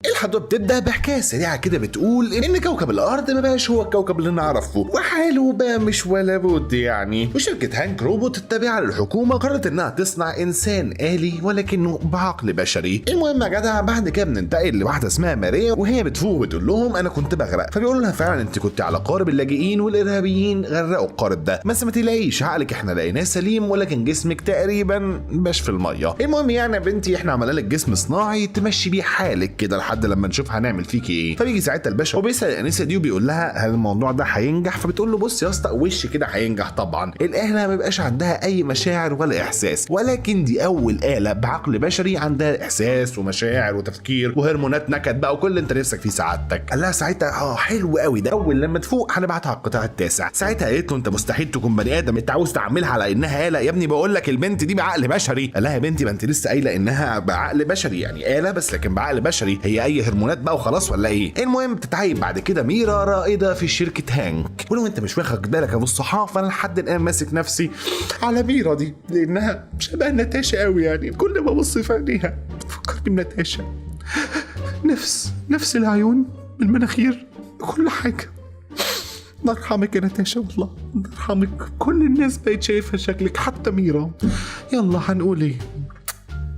الحدوته بتبدا بحكايه سريعه كده بتقول ان كوكب الارض ما بقاش هو الكوكب اللي نعرفه، وحاله بقى مش ولا بد يعني. وشركه هانك روبوت التابعه للحكومه قررت انها تصنع انسان آلي ولكنه بعقل بشري. المهم يا جدع بعد كده بننتقل لواحده اسمها ماريا، وهي بتفوق وتقول لهم انا كنت بغرق، فبيقولوا لها فعلا انت كنت على قارب اللاجئين والارهابيين غرقوا القارب ده، بس ما تلاقيش عقلك احنا لقيناه سليم ولكن جسمك تقريبا باش في الميه. المهم يعني يا بنتي احنا عملنا لك جسم صناعي تمشي بيه حالك كده لحد لما نشوف هنعمل فيكي ايه. فبيجي ساعتها الباشا وبيسال الانسه دي وبيقول لها هل الموضوع ده هينجح؟ فبتقول له بص يا اسطى وش كده هينجح طبعا، الاله ما بيبقاش عندها اي مشاعر ولا احساس، ولكن دي اول اله بعقل بشري عندها احساس ومشاعر وتفكير وهرمونات نكد بقى وكل اللي انت نفسك فيه سعادتك. قال لها ساعتها حلو قوي ده، اول لما تفوق هنبعتها على القطاع التاسع. ساعتها قالت له انت مستحيل تكون بني ادم، انت عاوز تعملها على انها اله. يا ابني بقول لك البنت دي بعقل بشري. قال لها يا بنتي ما انت لسه قايله انها بعقل بشري، يعني اله بس لكن بعقل بشري، هي اي هرمونات بقى وخلاص ولا ايه؟ المهم بتتعين بعد كده ميرا رائده في شركه هانك. ولو انت مش واخد بالك يا ابو الصحافه انا لحد الان ماسك نفسي على ميرا دي لانها شبه ناتاشا قوي، يعني كل ما ابص في عينيها تفكرني بناتاشا، نفس العيون بالمناخير كل حاجه. الله يرحمك يا ناتاشا، والله الله يرحمك، كل الناس بقت شايفه شكلك حتى ميرا. يلا هنقول ايه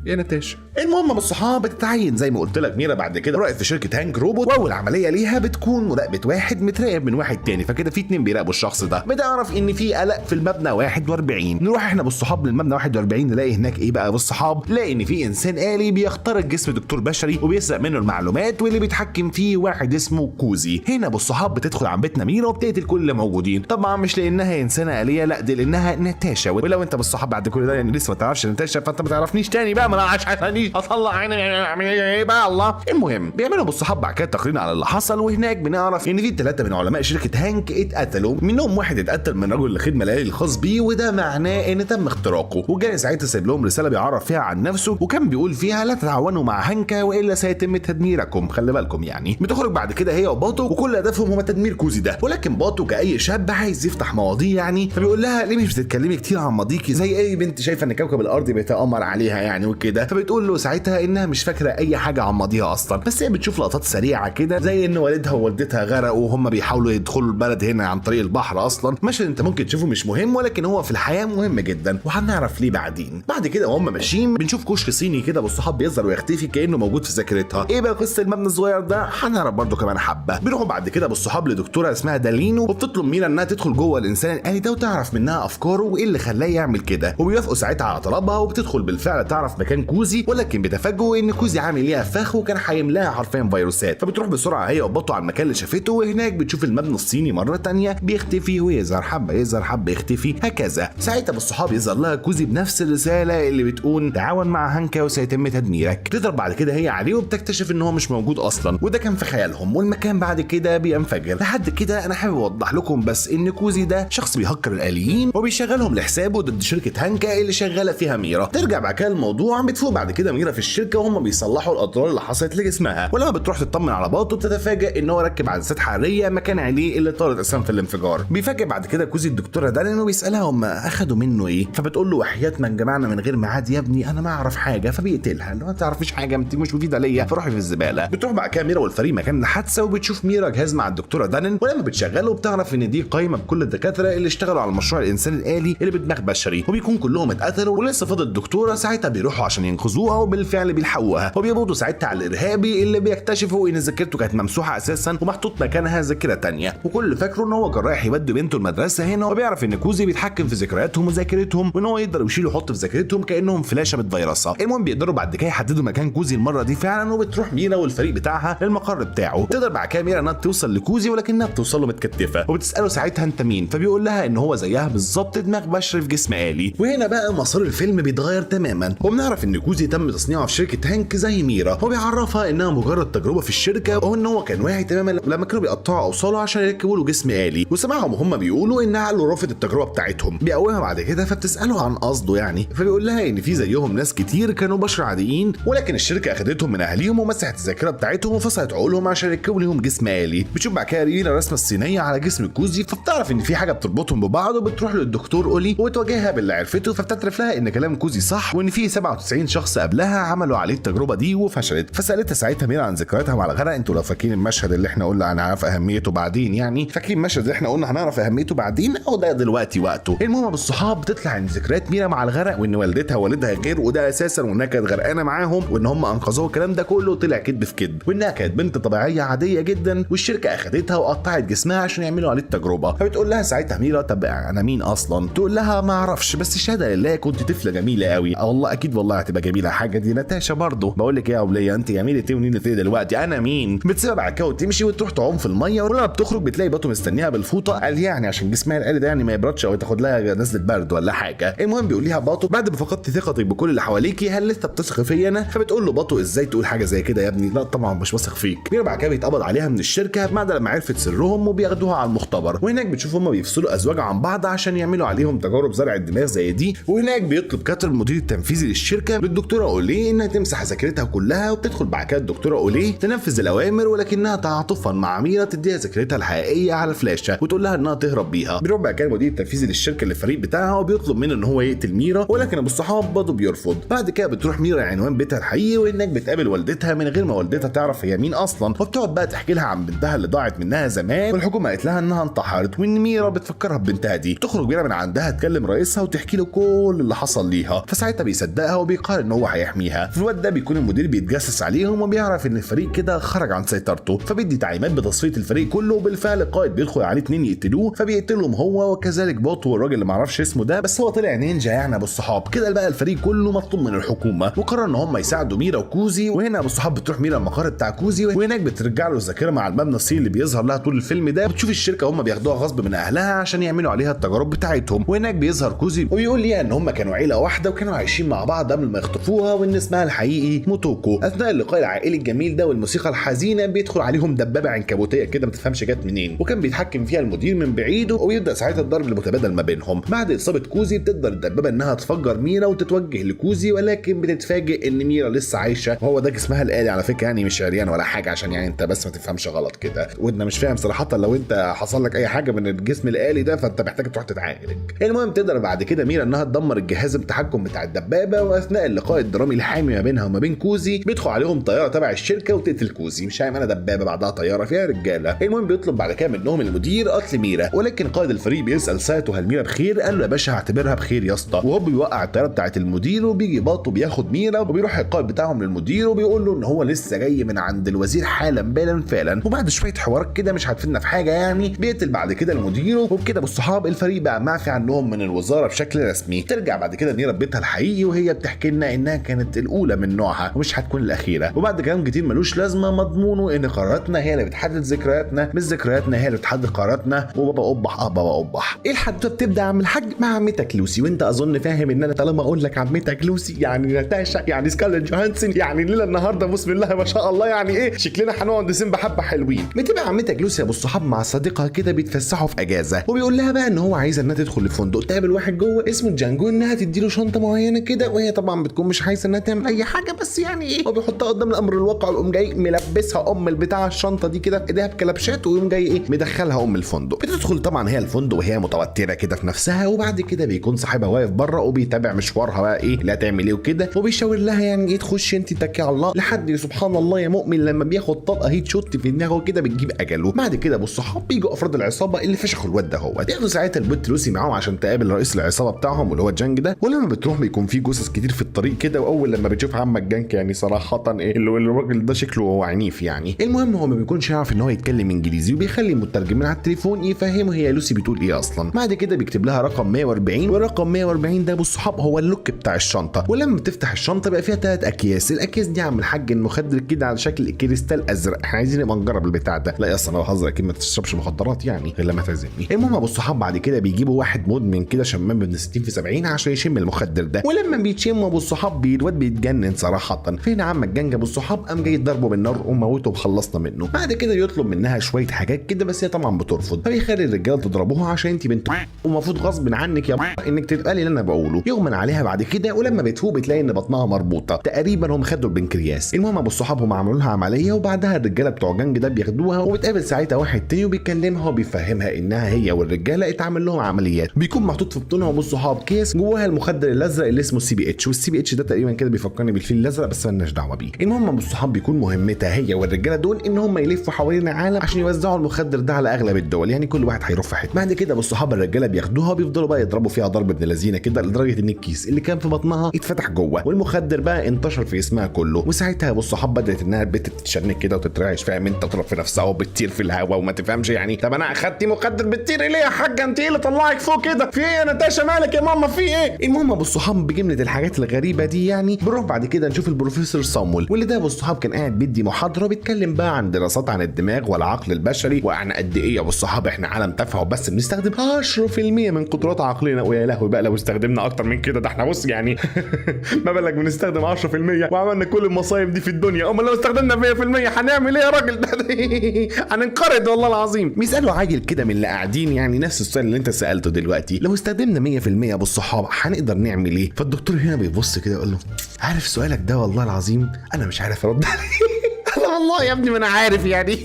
يا ناتاشا. المهم ابو الصحاب بتتعين زي ما قلت لك ميرا بعد كده رائد في شركه هانك روبوت، واول عمليه ليها بتكون مراقبه واحد متراقب من واحد تاني، فكده في اتنين بيراقبوا الشخص ده. بتعرف ان في قلق في المبنى 41. نروح احنا بالصحاب للمبنى 41 نلاقي هناك ايه بقى بالصحاب؟ نلاقي ان في انسان آلي بيخترق جسم دكتور بشري وبيسرق منه المعلومات، واللي بيتحكم فيه واحد اسمه كوزي. هنا بالصحاب بتدخل عن بيتنا ميرا وبتقتل كل اللي موجودين، طبعا مش لانها انسانه آليه، لا دي لانها ناتاشا. ولو انت بالصحاب بعد كل ده يعني لسه ما تعرفش ناتاشا فانت ما تعرفنيش تاني بقى، ما انا عشان اطلع عيني ايه بقى الله. المهم بيعملوا بالصحاب بعد كده تقرير على اللي حصل، وهناك بنعرف ان في 3 من علماء شركه هانك اتقتلوا، منهم واحد اتقتل من رجل الخدمه الآلي الخاص بيه، وده معناه ان تم اختراقه. وجاي ساعتها سايب لهم رساله بيعرف فيها عن نفسه، وكان بيقول فيها لا تتعاونوا مع هانكا والا سيتم تدميركم، خلي بالكم يعني. بتخرج بعد كده هي وباطو وكل هدفهم هو تدمير كوزي ده، ولكن باطو كاي شاب عايز يفتح مواضيع يعني، فبيقول لها ليه مش بتتكلمي كتير عن ماضيكي زي اي بنت شايفه ان كوكب الارض بيتامر عليها يعني وكده. فبتقول له ساعتها انها مش فاكره اي حاجه عن ماضيها اصلا، بس هي بتشوف لقطات سريعه كده زي ان والدها ووالدتها غرقوا وهم بيحاولوا يدخلوا البلد هنا عن طريق البحر. اصلا مشهد انت ممكن تشوفه مش مهم ولكن هو في الحياه مهم جدا، وهنعرف ليه بعدين. بعد كده وهم ماشيين بنشوف كشك صيني كده والصحاب بيظهر ويختفي كانه موجود في ذاكرتها. ايه بقى قصه المبنى الصغير ده؟ هنعرف برده كمان حبه. بيروحوا بعد كده بالصحاب لدكتوره اسمها دالينو، وبتطلب ميرا انها تدخل جوه الانسان الآلي ده وتعرف منها افكاره وايه اللي خلاه يعمل كده، وبيوافقوا ساعتها على طلبها، وبتدخل بالفعل تعرف مكان كوزي، ولكن بتفاجئوا ان كوزي عامل ليها فخ وكان هيملاها حرفيا فيروسات. فبتروح بسرعه هي وبطوا على المكان اللي شافته، وهناك بتشوف المبنى الصيني مره تانية بيختفي ويظهر، حبه يظهر حبه يختفي هكذا. ساعتها بالصحاب يظهر لها كوزي بنفس الرساله اللي بتقول تعاون مع هانكا وسيتم تدميرك. تضرب بعد كده هي عليه وبتكتشف ان هو مش موجود اصلا، وده كان في خيالهم، والمكان بعد كده بينفجر. لحد كده انا حابب اوضح لكم بس ان كوزي ده شخص بيهكر الآليين وبيشغلهم لحسابه ضد شركه هانكا اللي شغاله فيها ميرا. ترجع بعد كده الموضوع، بتفوق بعد كده ميرا في الشركه وهم بيصلحوا الاضرار اللي حصلت لجسمها، ولما بتروح تطمن على باطو بتتفاجئ ان هو ركب عدسات حراريه مكان عينيه اللي طارت اساسا في الانفجار. بيفاجئ بعد كده كوزي الدكتوره دالين وبيسالها هم اخدوا منه ايه، فبتقول له وحياه من جمعنا من غير ميعاد يا ابني انا ما اعرف حاجه، فبيقتلها لو ما تعرفيش حاجه انت مش مفيده ليا فروحي في الزباله. بتروح بعد كده ميرا والفريق مكان الحادثه، وبتشوف ميرا جهاز مع الدكتوره دالين، ولما بتشغله بتعرف ان دي قايمه بكل الدكاتره اللي اشتغلوا على مشروع الانسان الآلي اللي بدماغ بشري، وبيكون كلهم اتقتلوا ولسه فاضل الدكتوره. ساعتها بيروحوا عشان ينقذوها وبالفعل بيلحقوها، وبيقبضوا ساعتها على الارهابي اللي بيكتشفوا ان ذاكرته كانت ممسوحه اساسا ومحطوط مكانها ذاكره تانية، وكل فاكره ان هو كان رايح يودي بنته المدرسه هنا، وبيعرف ان كوزي بيتحكم في ذكرياتهم وذاكرتهم وان هو يقدر يشيل ويحط في ذاكرتهم كانهم فلاشه متفيرسه. المهم بيقدروا بعد كده يحددوا مكان كوزي المره دي فعلا، وبتروح ميرا والفريق بتاعها للمقر بتاعه. تقدر بعد كده ميرا انها توصل لكوزي ولكنها بتوصل له متكتفه، وبتساله ساعتها انت مين، فبيقول لها ان هو زيها بالظبط دماغ بشري في جسم آلي. وهنا بقى مسار الفيلم بيتغير تماما، وبنعرف ان كوزي تم تصنيعه في شركه هانك زي ميرا، وبيعرفها انها مجرد تجربه في الشركه، وان هو كان واعي تماما لما كانوا بيقطعوا اوصاله عشان يركبوا له جسم آلي، وسمعهم وهم بيقولوا ان عقله رافض التجربه بتاعتهم. بيقومها بعد كده فبتساله عن قصده يعني، فبيقول لها ان في زيهم ناس كتير كانوا بشر عاديين ولكن الشركه اخدتهم من اهاليهم ومسحت الذاكره بتاعتهم وفصلت عقولهم عشان يركبوا لهم جسم آلي. بتشوف بعد كده رينا الرسمه الصينيه على جسم كوزي، فبتعرف ان في حاجه بتربطهم ببعض، وبتروح للدكتور اولي وتواجهها باللي عرفته، فبتعترف لها ان كلام كوزي صح وان في 94 شخص قبلها عملوا عليه التجربه دي وفشلت. فسالتها ساعتها ميرا عن ذكرياتها مع الغرق. انتوا لو فاكرين المشهد اللي احنا قلنا هنعرف اهميته بعدين، يعني فاكرين المشهد اللي احنا قلنا هنعرف اهميته بعدين، او ده دلوقتي وقته. المهم بالصحاب بتطلع عن ذكريات ميرا مع الغرق، وان والدتها ووالدها غير، وده اساسا وانها كانت غرقانه معاهم، وان هم انقذوها. الكلام ده كله طلع كذب في كذب، وانها كانت بنت طبيعيه عاديه جدا، والشركه اخدتها وقطعت جسمها عشان يعملوا عليه التجربه. فبتقول لها ساعتها ميرا طب انا مين اصلا؟ تقول لها ما اعرفش، بس الشهاده لله كنت طفله جميله قوي. والله اكيد والله هتبقى جميله حاجه دي ناتاشا برضه. بقول لك ايه يا وليه، انت جميله ايه ونيله ايه دلوقتي؟ انا مين؟ بتسيبها بعد كده وتمشي وتروح تعوم في الميه، ولما بتخرج بتلاقي باطو مستنيها بالفوطه، قال يعني عشان جسمها العالي ده يعني ما يبردش او تاخد لها نزله برد ولا حاجه. المهم بيقول لها باطو بعد ما فقدت ثقتك بكل اللي حواليكي هل لسه بتثق فيا انا؟ فبتقول له باطو ازاي تقول حاجه زي كده يا ابني؟ لا طبعا مش واثق فيك. ميرا بعد كده بيتقبض عليها من الشركه بعد لما عرفت سرهم، وبياخدوها على المختبر، وهناك بتشوف هم بيفصلوا ازواج عن بعض عشان يعملوا عليهم تجارب زرع الدماغ زي دي. وهناك بيطلب كاتر المدير التنفيذي للشركه للدكتوره اوليه انها تمسح ذاكرتها كلها، وبتدخل بعد كده الدكتوره اوليه تنفذ الاوامر، ولكنها تعاطفا مع ميرا تديها ذاكرتها الحقيقيه على فلاشه وتقول لها انها تهرب بيها. بيروح بعد كده المدير التنفيذي للشركه للفريق بتاعها وبيطلب منه ان هو يقتل ميرا، ولكن ابو الصحاب برضه بيرفض. بعد كده بتروح ميرا عنوان بيتها الحقيقي، وهناك بتقابل والدتها من غير ما والدتها تعرف هي مين اصلا، وبتقعد بقى تحكي لها عن بنتها اللي ضاعت منها زمان، والحكومه قالت لها انها انتحرت، وان ميرا بتفكرها ببنتها دي. تخرج ميرا من عندها تكلم رئيسها وتحكي له كل اللي حصل ليها، فساعتها بيصدقها وبيقرر ان هو هيحميها. في الوقت ده بيكون المدير بيتجسس عليهم وبيعرف ان الفريق كده خرج عن سيطرته، فبيدي تعليمات بتصفيه الفريق كله، وبالفعل القائد بيدخل عليه 2 يقتلوه، فبيقتلهم هو وكذلك باطو والراجل اللي معرفش اسمه ده، بس هو طلع نينجا يعني ابو الصحاب. كده بقى الفريق كله مطلوب من الحكومه، وقرر ان هم يساعدوا ميرا وكوزي. وهنا ابو الصحاب بتروح ميرا المقر بتاع كوزي، وهناك بترجع له الذاكره مع المبنى الصيني اللي بيظهر لها طول الفيلم ده. بتشوف الشركه هم بياخدوها غصب من اهلها عشان يعملوا عليها التجارب بتاعتهم، وهناك بيظهر كوزي وبيقول ليها ان هم كانوا عيله واحده وكانوا عايشين مع بعض قبل ما يخطفوها، وان اسمها الحقيقي موتوكو. اثناء اللقاء العائلي الجميل ده والموسيقى الحزينه بيدخل عليهم دبابه عنكبوتيه كده ما تفهمش جت منين، وكان بيتحكم فيها المدير من بعيد، ويبدا ساعتها الضرب المتبادل ما بينهم. بعد اصابه كوزي بتقدر الدبابه انها تفجر ميرا وتتوجه لكوزي، ولكن بتتفاجئ ان ميرا لسه عايشه، وهو ده جسمها الآلي على فكره، يعني مش عريان ولا حاجه، عشان يعني انت بس ما تفهمش غلط كده. وانا مش فاهم صراحه لو انت حصل لك اي حاجه من الجسم الآلي ده فانت محتاج تروح تتعالج. المهم تقدر بعد كده ميرا انها تدمر الجهاز التحكم بتاع الدبابه، واثناء اللقاء الدرامي الحامي ما بينها وما بين كوزي بيدخل عليهم طياره تبع الشركه وتقتل كوزي. مش عارف انا دبابه بعدها طياره فيها رجاله. المهم بيطلب بعد كده منهم المدير قتل ميرا، ولكن قائد الفريق بيسال سايتو هل ميرا بخير؟ قال له يا باشا هعتبرها بخير يا اسطى، وهو بيوقع الطياره بتاعت المدير، وبيجي باطو بياخد ميرا، وبيروح القائد بتاعهم للمدير وبيقول له ان هو لسه جاي من عند الوزير حالا بالا فعلا. وبعد شويه حوارات كده مش هتفيدنا في حاجه يعني بيقتل بعد كده المدير، وبكده بالصحاب الفريق بقى معفي عنهم من الوزاره بشكل رسمي. ترجع بعد كده ميرا بيتها الحقيقي وهي بتحكي لنا انها كانت الاولى من نوعها ومش هتكون الاخيره. وبعد كلام كتير ملوش لازمه مضمونه ان قراراتنا هي اللي بتحدد ذكرياتنا، مش ذكرياتنا هي اللي بتحدد قراراتنا. وبابا قبح بابا قبح. ايه الحدوته بتبدا عم الحاج مع عمتك لوسي، وانت اظن فاهم ان انا طالما اقول لك عمتك لوسي يعني ناتاشا يعني سكارلت جوهانسون يعني ليله النهارده بسم الله ما شاء الله يعني ايه شكلنا هنقعد نسيب بحبه حلوين. بتبقى عمتك لوسي ابو الصحاب مع صديقها كده بيتفسحوا في اجازه، وبيقول لها بقى ان هو عايزه انها تدخل الفندق تقابل واحد جوه اسمه جانجو انها تديله شنطه معينه كده، وهي طبعا بتكون مش عايزه انها تعمل اي حاجه بس يعني ايه هو بيحطها قدام الامر الواقع، ويقوم جاي ملبسها البتاع الشنطه دي كده في ايديها بكلبشات، ويقوم جاي ايه مدخلها الفندق. بتدخل طبعا هي الفندق وهي متوتره كده في نفسها، وبعد كده بيكون صاحبها واقف بره وبيتابع مشوارها بقى ايه اللي هتعمل ايه وكده، وبيشاور لها يعني ايه تخش انت تتكي على الله لحد سبحان الله يا مؤمن لما بياخد طلقه هيت شوت في دماغه كده بتجيب اجله. بعد كده ابو الصحاب بيجوا افراد العصابه اللي فشخوا الواد ده، هو بياخدوا ساعتها البت لوسي معاهم عشان تقابل رئيس العصابه بتاعهم اللي هو جانج ده. ولما بتروح بيكون في جثث كتير في الطريق كده، واول لما بتشوف عمك جانك يعني صراحه ايه اللي الراجل ده شكله هو عنيف يعني. المهم هو ما بيكونش يعرف ان هو يتكلم انجليزي، وبيخلي المترجمين على التليفون يفهموا هي لوسي بتقول ايه اصلا. بعد كده بيكتب لها رقم 140، والرقم 140 ده ابو الصحاب هو اللوك بتاع الشنطه. ولما بتفتح الشنطه بقى فيها 3 اكياس، الاكياس دي عم الحاج المخدر كده على شكل كريستال ازرق. احنا عايزين نبقى نجرب البتاع ده. لا يا اصلا انا بهزر اكيد ما تشربش مخدرات يعني غير لما تعزمني. المهم ابو الصحاب بعد كده بيجيبوا واحد مدمن كده شمام ابن 60 في 70 عشان يشم المخدر ده، ولما بيتشم ابو الصحاب الواد بيتجنن صراحه. فين عمك جنج ابو الصحاب قام جاي ضربه بالنار وموته وخلصنا منه. بعد كده يطلب منها شويه حاجات كده بس هي طبعا بترفض، فبيخلي الرجاله تضربوها عشان انت بنت ومفروض غصب عنك يا انك تتقالي اللي انا بقوله. يغمن عليها بعد كده، ولما بتفوق بتلاقي ان بطنها مربوطه تقريبا هم خدوا البنكرياس. المهم ابو الصحاب هم عملوا لها عمليه، وبعدها الرجاله بتوع جنج ده بياخدوها، وبتقابل ساعتها واحد تاني وبيكلمها وبيفهمها انها هي والرجاله اتعمل لهم عمليات. بيكون محطوط في بطنها ابو الصحاب كيس جواها المخدر الازرق اللي اسمه CBH، والسي بي اتش ده تقريبا كده بيفكرني بالفيل الازرق بس مالناش دعوه بيه. المهم ابو الصحاب بيكون مهمتها هي والرجاله دول ان هم يلفوا حوالين العالم عشان يوزعوا المخدر ده على اغلب الدول، يعني كل واحد هيروح في حته. بعد كده ابو الصحاب الرجاله بياخدوها وبيفضلوا بقى يضربوا فيها ضرب ابن لذينه كده لدرجه ان الكيس اللي كان في بطنها اتفتح جوه والمخدر بقى انتشر في جسمها كله. وساعتها ابو الصحاب بدات انها البت تتشنج كده وتترعش، فاهم انت، تضرب في نفسها وبتطير في الهواء وما تفهمش يعني. طب انا اخدتي مخدر بتطير ليه يا حاجه؟ انت ايه اللي طلعك فوق كده؟ في ايه يا نتاشا؟ مالك يا ماما؟ في ايه؟ المهم ابو الصحاب بجمله الحاجات الغريبه دي يعني بنروح بعد كده نشوف البروفيسور صامويل، واللي ده ابو الصحاب كان قاعد بيدي محاضره بيتكلم بقى عن دراسات عن الدماغ والعقل البشري وعن قد ايه يا ابو الصحاب احنا عالم تافه وبس بنستخدم 10% من قدرات عقلنا. ويا لهوي بقى لو استخدمنا اكتر من كده، ده احنا بص يعني ما بالك بنستخدم 10% وعملنا كل المصايب دي في الدنيا، امال لو استخدمنا 100% هنعمل ايه يا راجل؟ هننقرض والله العظيم. بيسالوا عاجل كده من اللي قاعدين يعني نفس السؤال اللي انت سالته دلوقتي، لو استخدمنا 100% يا ابو الصحاب هنقدر نعمل ايه؟ فالدكتور هنا بيبص كده يقول له عارف سؤالك ده والله العظيم انا مش عارف ارد عليه. والله يا ابني ما انا عارف يعني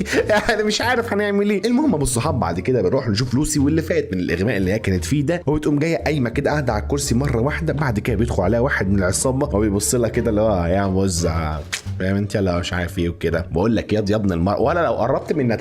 مش عارف هنعمل ايه. المهم ابو الصحاب بعد كده بنروح نشوف لوسي واللي فات من الاغماء اللي هي كانت فيه ده، وبتقوم جايه قايمه كده قاعده على الكرسي مره واحده. بعد كده بيدخل عليها واحد من العصابه وبيبص لها كده اللي هو يا موزع فاهم انت يلا مش عارف ايه وكده. بقول لك يا ابن ولا لو قربت من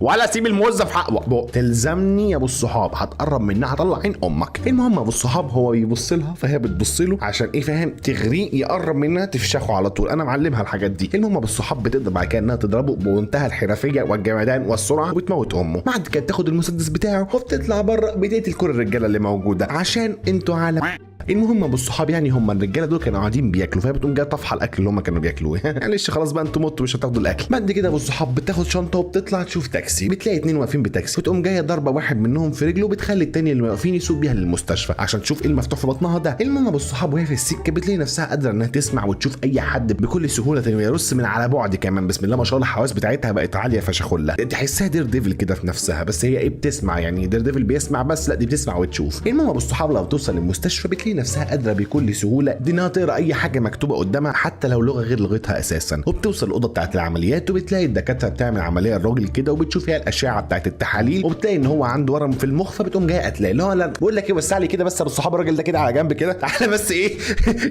ولا سيب الموظف حقه تلزمني يا ابو الصحاب، هتقرب منها هطلع عين امك. المهم ابو الصحاب هو بيبص لها فهي بتبص له عشان ايه فاهم تغريه يقرب منها تفشخه على طول. انا معلمها الحاجات دي. المهم ابو الصحاب بتقدر بعد كده انها تضربه بمنتهى الحرفيه والجمدان والسرعه وبتموت امه. بعد كده تاخد المسدس بتاعه وبتطلع بره بتقتل كل الرجاله اللي موجوده عشان انتوا عالم. المهم ابو الصحاب يعني هم الرجاله دول كانوا قاعدين بياكلوا فهي بتقوم جايه طفحه الاكل اللي هم كانوا بياكلوه معلش خلاص بقى انتوا متوا مش هتاخدوا الاكل. بعد كده ابو الصحاب بتاخد شنطه وبتطلع تشوف تاكسي، بتلاقي اتنين واقفين بتاكسي وتقوم جايه ضربه واحد منهم في رجله وبتخلي التاني اللي واقفين يسوق بيها للمستشفى عشان تشوف ايه المفتوح في بطنها ده. المهم ابو الصحاب وهي في السكه بتلاقي نفسها قادره انها تسمع وتشوف اي حد بكل سهوله ويرص من على بعد كمان. بسم الله ما شاء الله الحواس بتاعتها بقت عاليه فشخله، تحسها دير ديفل كده في نفسها، بس هي ايه بتسمع يعني دير ديفل بيسمع بس لا دي بتسمع وتشوف. المهم ابو الصحاب لو توصل للمستشفى بتلاقي نفسها قادره بكل سهوله دي انها تقرا اي حاجه مكتوبه قدامها حتى لو لغه غير لغتها اساسا. وبتوصل الاوضه بتاعه العمليات وبتلاقي الدكاتره بتعمل عمليه الراجل كده وبتشوف فيها الاشعه بتاعه التحاليل وبتلاقي ان هو عنده ورم في المخ فبتقوم جايه قتلاه. لا بقول لك ايه وسع لي كده بس ابو الصحاب الراجل ده كده على جنب كده تعالى بس ايه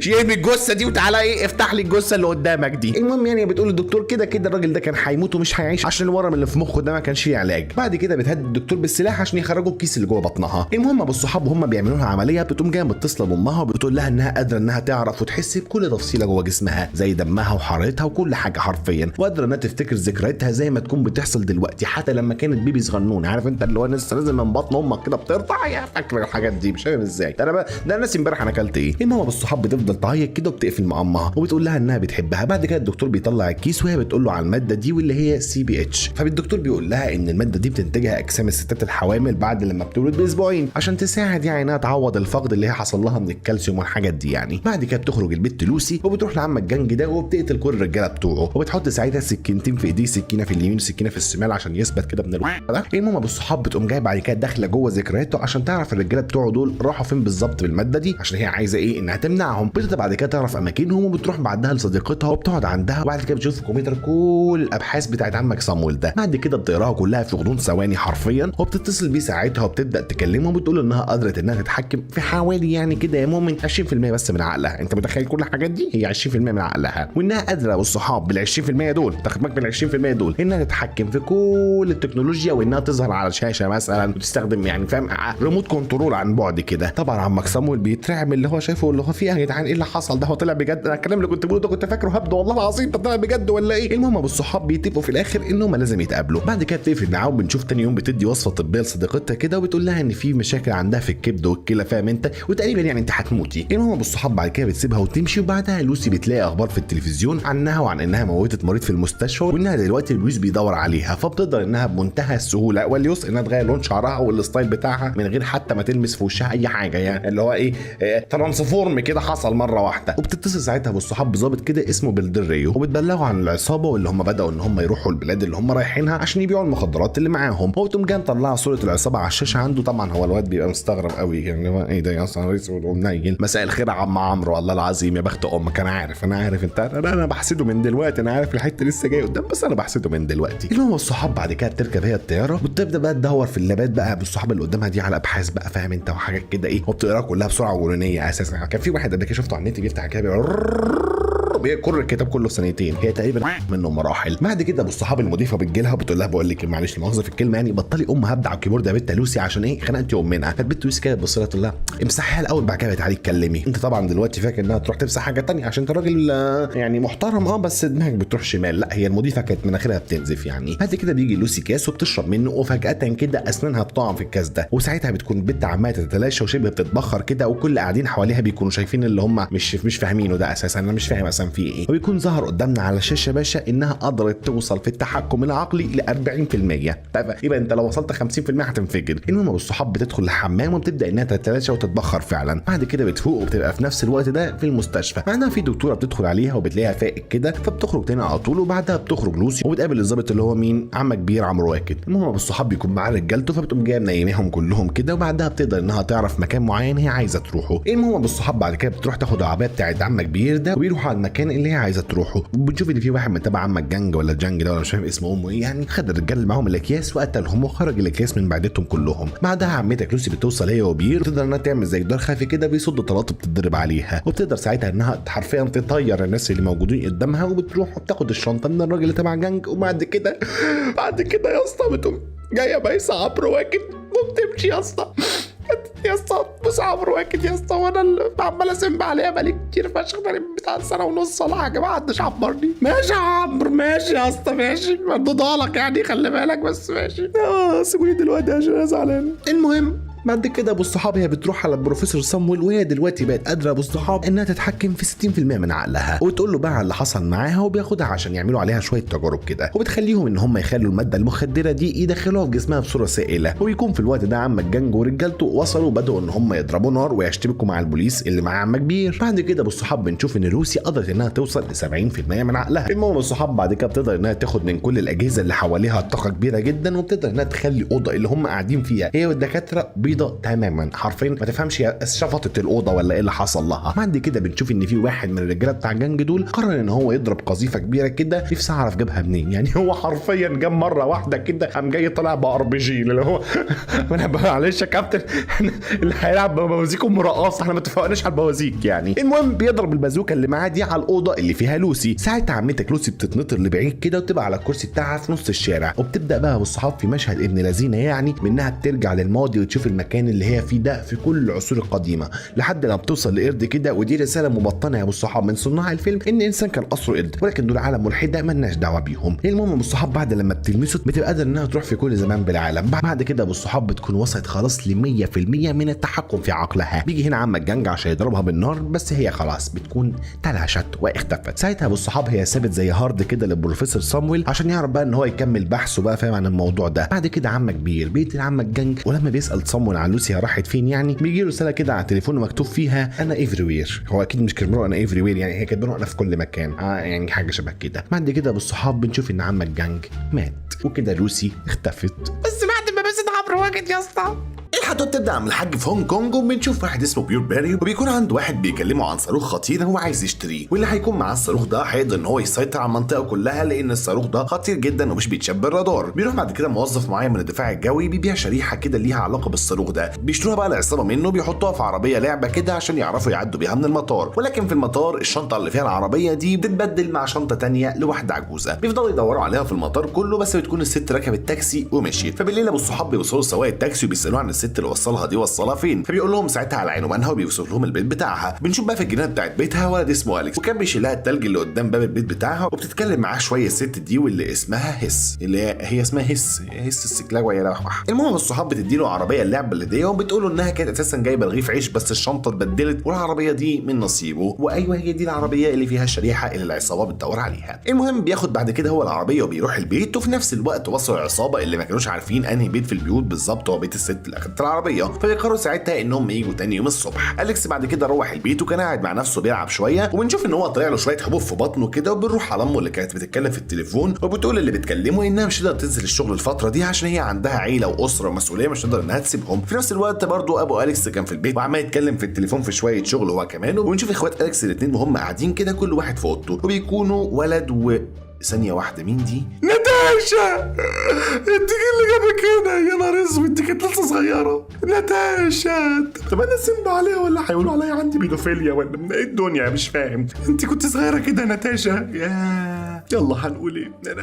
شيل الجثه دي وتعالى ايه افتح لي الجثه اللي قدامك دي. المهم يعني بتقول للدكتور كده الراجل ده كان هيموت ومش هيعيش عشان الورم اللي في مخه ده ما كانش ليه علاج. بعد كده بتهدد الدكتور بالسلاح عشان يخرجوا الكيس اللي جوه بطنها. المهم ابو الصحاب وهم بيعملوا لها عمليه بتقوم جايه متصله بامها وبتقول لها انها قادره انها تعرف وتحس بكل تفصيله جوه جسمها زي دمها وحرارتها وكل حاجه حرفيا، وقادره انها تفتكر ذكرياتها زي ما تكون بتحصل دلوقتي حتى لما كانت بيبي صغنون. عارف انت اللي هو لسه نازل من بطن امك كده بترضع يا فاكر الحاجات دي مش فاهم ازاي ده ناسي امبارح انا اكلت ايه. المهم ابو الصحاب بتفضل تعيط كده وبتقفل مع امها وبتقول لها انها بتحبها. بعد كده الدكتور بيطلع الكيس وهي بتقول له على الماده دي واللي هي سي بي اتش. فالدكتور بيقول لها ان الماده دي بتنتجها اجسام الستات الحوامل بعد لما بتولد باسبوعين عشان تساعد يعني انها تعوض الفقد اللي هي حصل لها من الكالسيوم والحاجات دي يعني. بعد كده بتخرج البت لوسي وبتروح لعم الجنج ده وبتقتل كل الرجاله بتوعه وبتحط ساعتها سكينتين في ايديه، سكينه في اليمين وسكينه في الشمال عشان يثبت كده من ده. المهم ابو الصحاب بتقوم جايه بعد كده داخله جوه ذكرياته عشان تعرف الرجاله بتوعه دول راحوا فين بالظبط بالماده دي عشان هي عايزه ايه انها تمنعهم. بتبدا بعد كده تعرف اماكنهم وبتروح بعدها لصديقتها وبتقعد عندها وبعد كده بتشوف في الكمبيوتر كل الابحاث بتاعت عمك صامويل ده. بعد كده بتقراها كلها في غضون ثواني حرفيا وبتتصل بيه ساعتها وبتبدا تكلمه وبتقول انها قدرت انها تتحكم في حوالي يعني كده يا مؤمن 20% بس من عقلها. انت متخيل كل الحاجات دي هي 20% من عقلها، وانها قادره والصحاب بال 20% دول تاخد بالك بال 20% دول انها تتحكم في كل التكنولوجيا وانها تظهر على الشاشه مثلا وتستخدم يعني فاهم ريموت كنترول عن بعد كده. طبعا عمك صامويل بيترعب اللي هو شايفه اللي هو فيه يا جدعان ايه اللي حصل ده؟ هو طلع بجد؟ انا الكلام اللي كنت بقوله ده كنت فاكره هبد والله العظيم، ده طلع بجد ولا ايه؟ المهم ابو الصحاب بيتفقوا في الاخر ان هم لازم يتقابلوا. بعد كده بتقفل معاه وبنشوف تاني يوم بتدي وصفه طبيه لصديقتها كده وبتقول لها ان في مشاكل عندها في الكبد والكلى فاهم انت وتقريبا يعني انت هتموتي. المهم ابو الصحاب بعد كده بتسيبها وتمشي وبعدها لوسي بتلاقي اخبار في التلفزيون عنها وعن انها موتت مريض في المستشفى وانها دلوقتي البوليس بيدور عليها. فبتقدر انها بمنتهى السهوله واليسر انها تغير لون شعرها والستايل بتاعها من غير حتى ما تلمس في وشها اي حاجه يعني اللي هو ايه ترانسفورم كده حصل مره واحده. وبتتصل ساعتها بالصحاب بظابط كده اسمه بلدريو وبتبلغوا عن العصابه واللي هم بداوا ان هم يروحوا البلاد اللي هم رايحينها عشان يبيعوا المخدرات اللي معاهم. وبتقوم جاي مطلعه صوره العصابه على الشاشه عنده. طبعا هو الواد بيبقى مستغرب قوي يعني ايه ده اصلا رئيس ومنيل. مساء الخير يا عم عمرو، والله العظيم يا بخت امك. انا عارف انت انا بحسده من دلوقتي، انا عارف الحته لسه جايه قدام بس انا بحسده من دلوقتي. المهم الصحاب بعد كده بتركب هي الطياره وبتبدا بقى تدور في اللابات بقى بالصحاب اللي قدامها دي على ابحاث بقى، فاهم انت، وحاجات كده ايه، وبتقراها كلها بسرعه وجنونيه اساسا. كان في واحد قبل كده شفته على النت بيفتح كده بيقر الكتاب كله في ثانيتين، هي تقريبا منه مراحل. بعد كده ابو الصحاب المضيفه بتجيلها وبتقول لها بقول لك معلش المؤاخذه في الكلمه يعني، بطلي هبدا على الكيبورد يا بنت لوسي عشان ايه خنقتي امنا. فالبنت لوسي كده تبص لها تقول لها امسحيها الاول بعد كده تعالي اتكلمي. انت طبعا دلوقتي فاكر انها تروح تمسح حاجه ثانيه عشان انت راجل يعني محترم بس دماغك بتروح شمال. لا هي المضيفه كانت مناخيرها بتنزف يعني. بعد كده بيجي لوسي كاس وبتشرب منه وفجاه كده اسنانها بتقع في الكاس ده، وساعتها بتكون البنت عماله تتلاشى وشبه بتتبخر كده، وكل قاعدين حواليها بيكونوا شايفين اللي هم مش فاهمينه ده اساسا. انا مش فاهم اصلا في ايه. وبيكون ظهر قدامنا على الشاشه باشا انها قدرت توصل في التحكم العقلي ل 40%. طيب يبقى انت لو وصلت 50% هتنفجر. المهم الصحاب بتدخل الحمام وبتبدا انها تتلاشى وتتبخر فعلا. بعد كده بتفوق وبتبقى في نفس الوقت ده في المستشفى. بعدها في دكتوره بتدخل عليها وبتلاقيها فائق كده، فبتخرج تاني على طول. وبعدها بتخرج لوسي وبتقابل الظابط اللي هو مين، عم كبير عمرو واكد. المهم الصحاب بيكون معاه رجالته، فبتقوم جايه منيمهم كلهم كده، وبعدها بتقدر انها تعرف مكان معين هي عايزه تروحه. المهم الصحاب بعد كده بتروح تاخد العربيه بتاعت عم كبير ده وبيروحوا على المكان اللي هي عايزه تروحه. وبنشوف ان في واحد من تبع عم الجنج ولا الجنج ده ولا مش فاهم اسمه امه ايه يعني، خد الرجال اللي معاهم الاكياس وقتلهم وخرج الاكياس من بعدتهم كلهم. بعدها عمتك لوسي بتوصل هي وبير، وتقدر انها تعمل زي جدار خافي كده بيصد طلقات بتضرب عليها، وبتقدر ساعتها انها حرفيا تطير الناس اللي موجودين قدامها، وبتروح وبتاخد الشنطه من الراجل اللي تبع جنج. وبعد كده يا اسطى بتقوم جايه بايسه عمرو واكد وبتمشي يا اسطى بص عمرو واكد يا اسطى، وانا اللي عمال اسم عليها بقالي كتير فشخ بتاع سنه ونص ولا حاجه، ما حدش عبرني. ماشي يا عمرو ماشي يا اسطى ماشي، مردودها لك يعني خلي بالك بس ماشي. سيبوني دلوقتي عشان انا زعلان. المهم بعد كده ابو الصحاب هي بتروح على البروفيسور صامويل، وهي دلوقتي بقت قادره ابو الصحاب انها تتحكم في 60% من عقلها، وتقول له بقى على اللي حصل معاها، وبياخدها عشان يعملوا عليها شويه تجارب كده، وبتخليهم ان هم يخلوا الماده المخدره دي يدخلوها في جسمها بصوره سائله. ويكون في الوقت ده عم الجنج ورجالته وصلوا وبداوا ان هم يضربوا نار ويشتبكوا مع البوليس اللي معاه عم كبير. بعد كده ابو الصحاب بنشوف ان لوسي قدرت انها توصل ل 70% من عقلها. المهم الصحاب بعد كده بتقدر انها تاخد من كل الاجهزه اللي حواليها طاقه كبيره جدا، وبتقدر انها تخلي الاوضه اللي هم قاعدين فيها هي والدكاتره بيضاء تماما حرفيا، ما تفهمش شفطت الاوضه ولا ايه اللي حصل لها. بعد كده بنشوف ان في واحد من الرجاله بتاع الجنج دول قرر ان هو يضرب قذيفه كبيره كده، نفسي اعرف جابها منين يعني. هو حرفيا جاب مره واحده كده قام جاي طالع بار بي جي اللي هو انا معلش يا كابتن اللي هيلعب بوازيك مرقصه، احنا ما اتفقناش على البوازيك يعني. المهم بيضرب البازوكه اللي معاه دي على الاوضه اللي فيها لوسي. ساعتها عمتك لوسي بتتنطر لبعيد كده وتبقى على الكرسي بتاعها في نص الشارع، وبتبدا بقى بالصحاب في مشهد ابن لذينه يعني منها بترجع للماضي وتشوف المكان اللي هي فيه ده في كل العصور القديمه لحد لما بتوصل لقرد كده. ودي رساله مبطنه يا ابو الصحاب من صناع الفيلم ان الانسان كان اصله قرد، ولكن دول عالم ملحده مالناش دعوه بيهم. المهم ابو الصحاب بعد لما بتلمسه بتبقى قادر انها تروح في كل زمان بالعالم. بعد كده ابو الصحاب بتكون وصلت خلاص ل 100% من التحكم في عقلها. بيجي هنا عم الجنج عشان يضربها بالنار بس هي خلاص بتكون تلاشت واختفت. ساعتها ابو الصحاب هي سابت زي هارد كده للبروفيسور صامويل عشان يعرف بقى ان هو يكمل بحثه بقى فاهم عن الموضوع ده. بعد كده عم كبير بيقتل عم الجنج، ولما بيسال صامويل عن لوسي راحت فين يعني بيجي له رساله كده على التليفون مكتوب فيها انا ايفري وير. هو اكيد مش كاتبينه انا ايفري وير يعني، هي كاتبينه انا في كل مكان يعني حاجه شبه كده. بعد كده ابو الصحاب بنشوف ان عم الجنج مات وكده لوسي اختفت. بس بعد ما بس عمرو واكد يا اسطى. الحدوته بتبدا من الحاج في هونج كونج، وبنشوف واحد اسمه بيور باري وبيكون عنده واحد بيكلمه عن صاروخ خطير هو عايز يشتريه، واللي هيكون معاه الصاروخ ده هيقدر ان هو يسيطر على المنطقه كلها لان الصاروخ ده خطير جدا ومش بيتشاف بالرادار. بيروح بعد كده موظف معين من الدفاع الجوي بيبيع شريحه كده ليها علاقه بالصاروخ ده، بيشتروها بقى العصابه منه بيحطوها في عربيه لعبه كده عشان يعرفوا يعدوا بيها من المطار. ولكن في المطار الشنطه اللي فيها العربيه دي بتتبدل مع شنطه تانية لواحده عجوزه، بيفضلوا يدوروا عليها في المطار كله بس بتكون الست ركبت تاكسي ومشيت. فبالليل ابو الصحاب بيوصلوا سواق التاكسي وبيسالوه عن الست اللي وصلها دي وصلها فين، فبيقول لهم ساعتها على عينه منها وبيوصف لهم البيت بتاعها. بنشوف بقى في الجنينه بتاعت بيتها ولد اسمه اليكس وكان بيشيل لها التلج اللي قدام باب البيت بتاعها، وبتتكلم معاه شويه الست دي واللي اسمها هس اللي هي اسمها هس السكلاوه يا لوحه. المهم الصحاب بتدي له عربيه اللعبه اللي دي وبتقول له انها كانت اساسا جايبه رغيف عيش بس الشنطه اتبدلت والعربيه دي من نصيبه، وايوه هي دي العربيه اللي فيها الشريحه اللي العصابه بتدور عليها. المهم بياخد بعد كده هو العربيه وبيروح البيت، وفي نفس الوقت وصلوا العصابه اللي ما كانوش عارفين انهي بيت في البيوت بالظبط هو بيت الست اللي اخدت العربيه. فبيقرروا ساعتها انهم يجوا تاني يوم الصبح. اليكس بعد كده روح البيت وكان قاعد مع نفسه بيلعب شويه، وبنشوف ان هو طلع له شويه حبوب في بطنه كده، وبنروح على امه اللي كانت بتتكلم في التليفون وبتقول اللي بتكلمه انها مش تقدر تنزل الشغل الفتره دي عشان هي عندها عيله واسره ومسؤوليه مش تقدر انها تسيبهم. في نفس الوقت برضه ابو اليكس كان في البيت وعمال يتكلم في التليفون في شويه شغل هو كمان. وبنشوف اخوات اليكس الاثنين وهم قاعدين كده كل واحد في اوضته، وبيكونوا ولد ثانية واحدة، مين دي؟ ناتاشا، انت اللي جابك هنا؟ يا نهار اسود، دي كانت لسه صغيرة. ناتاشا، طب انا سنب عليها ولا هيقولوا عليا عندي بيدوفيليا ولا من ايه الدنيا؟ مش فاهم. انت كنت صغيرة كده يا ناتاشا. يلا هنقول ايه؟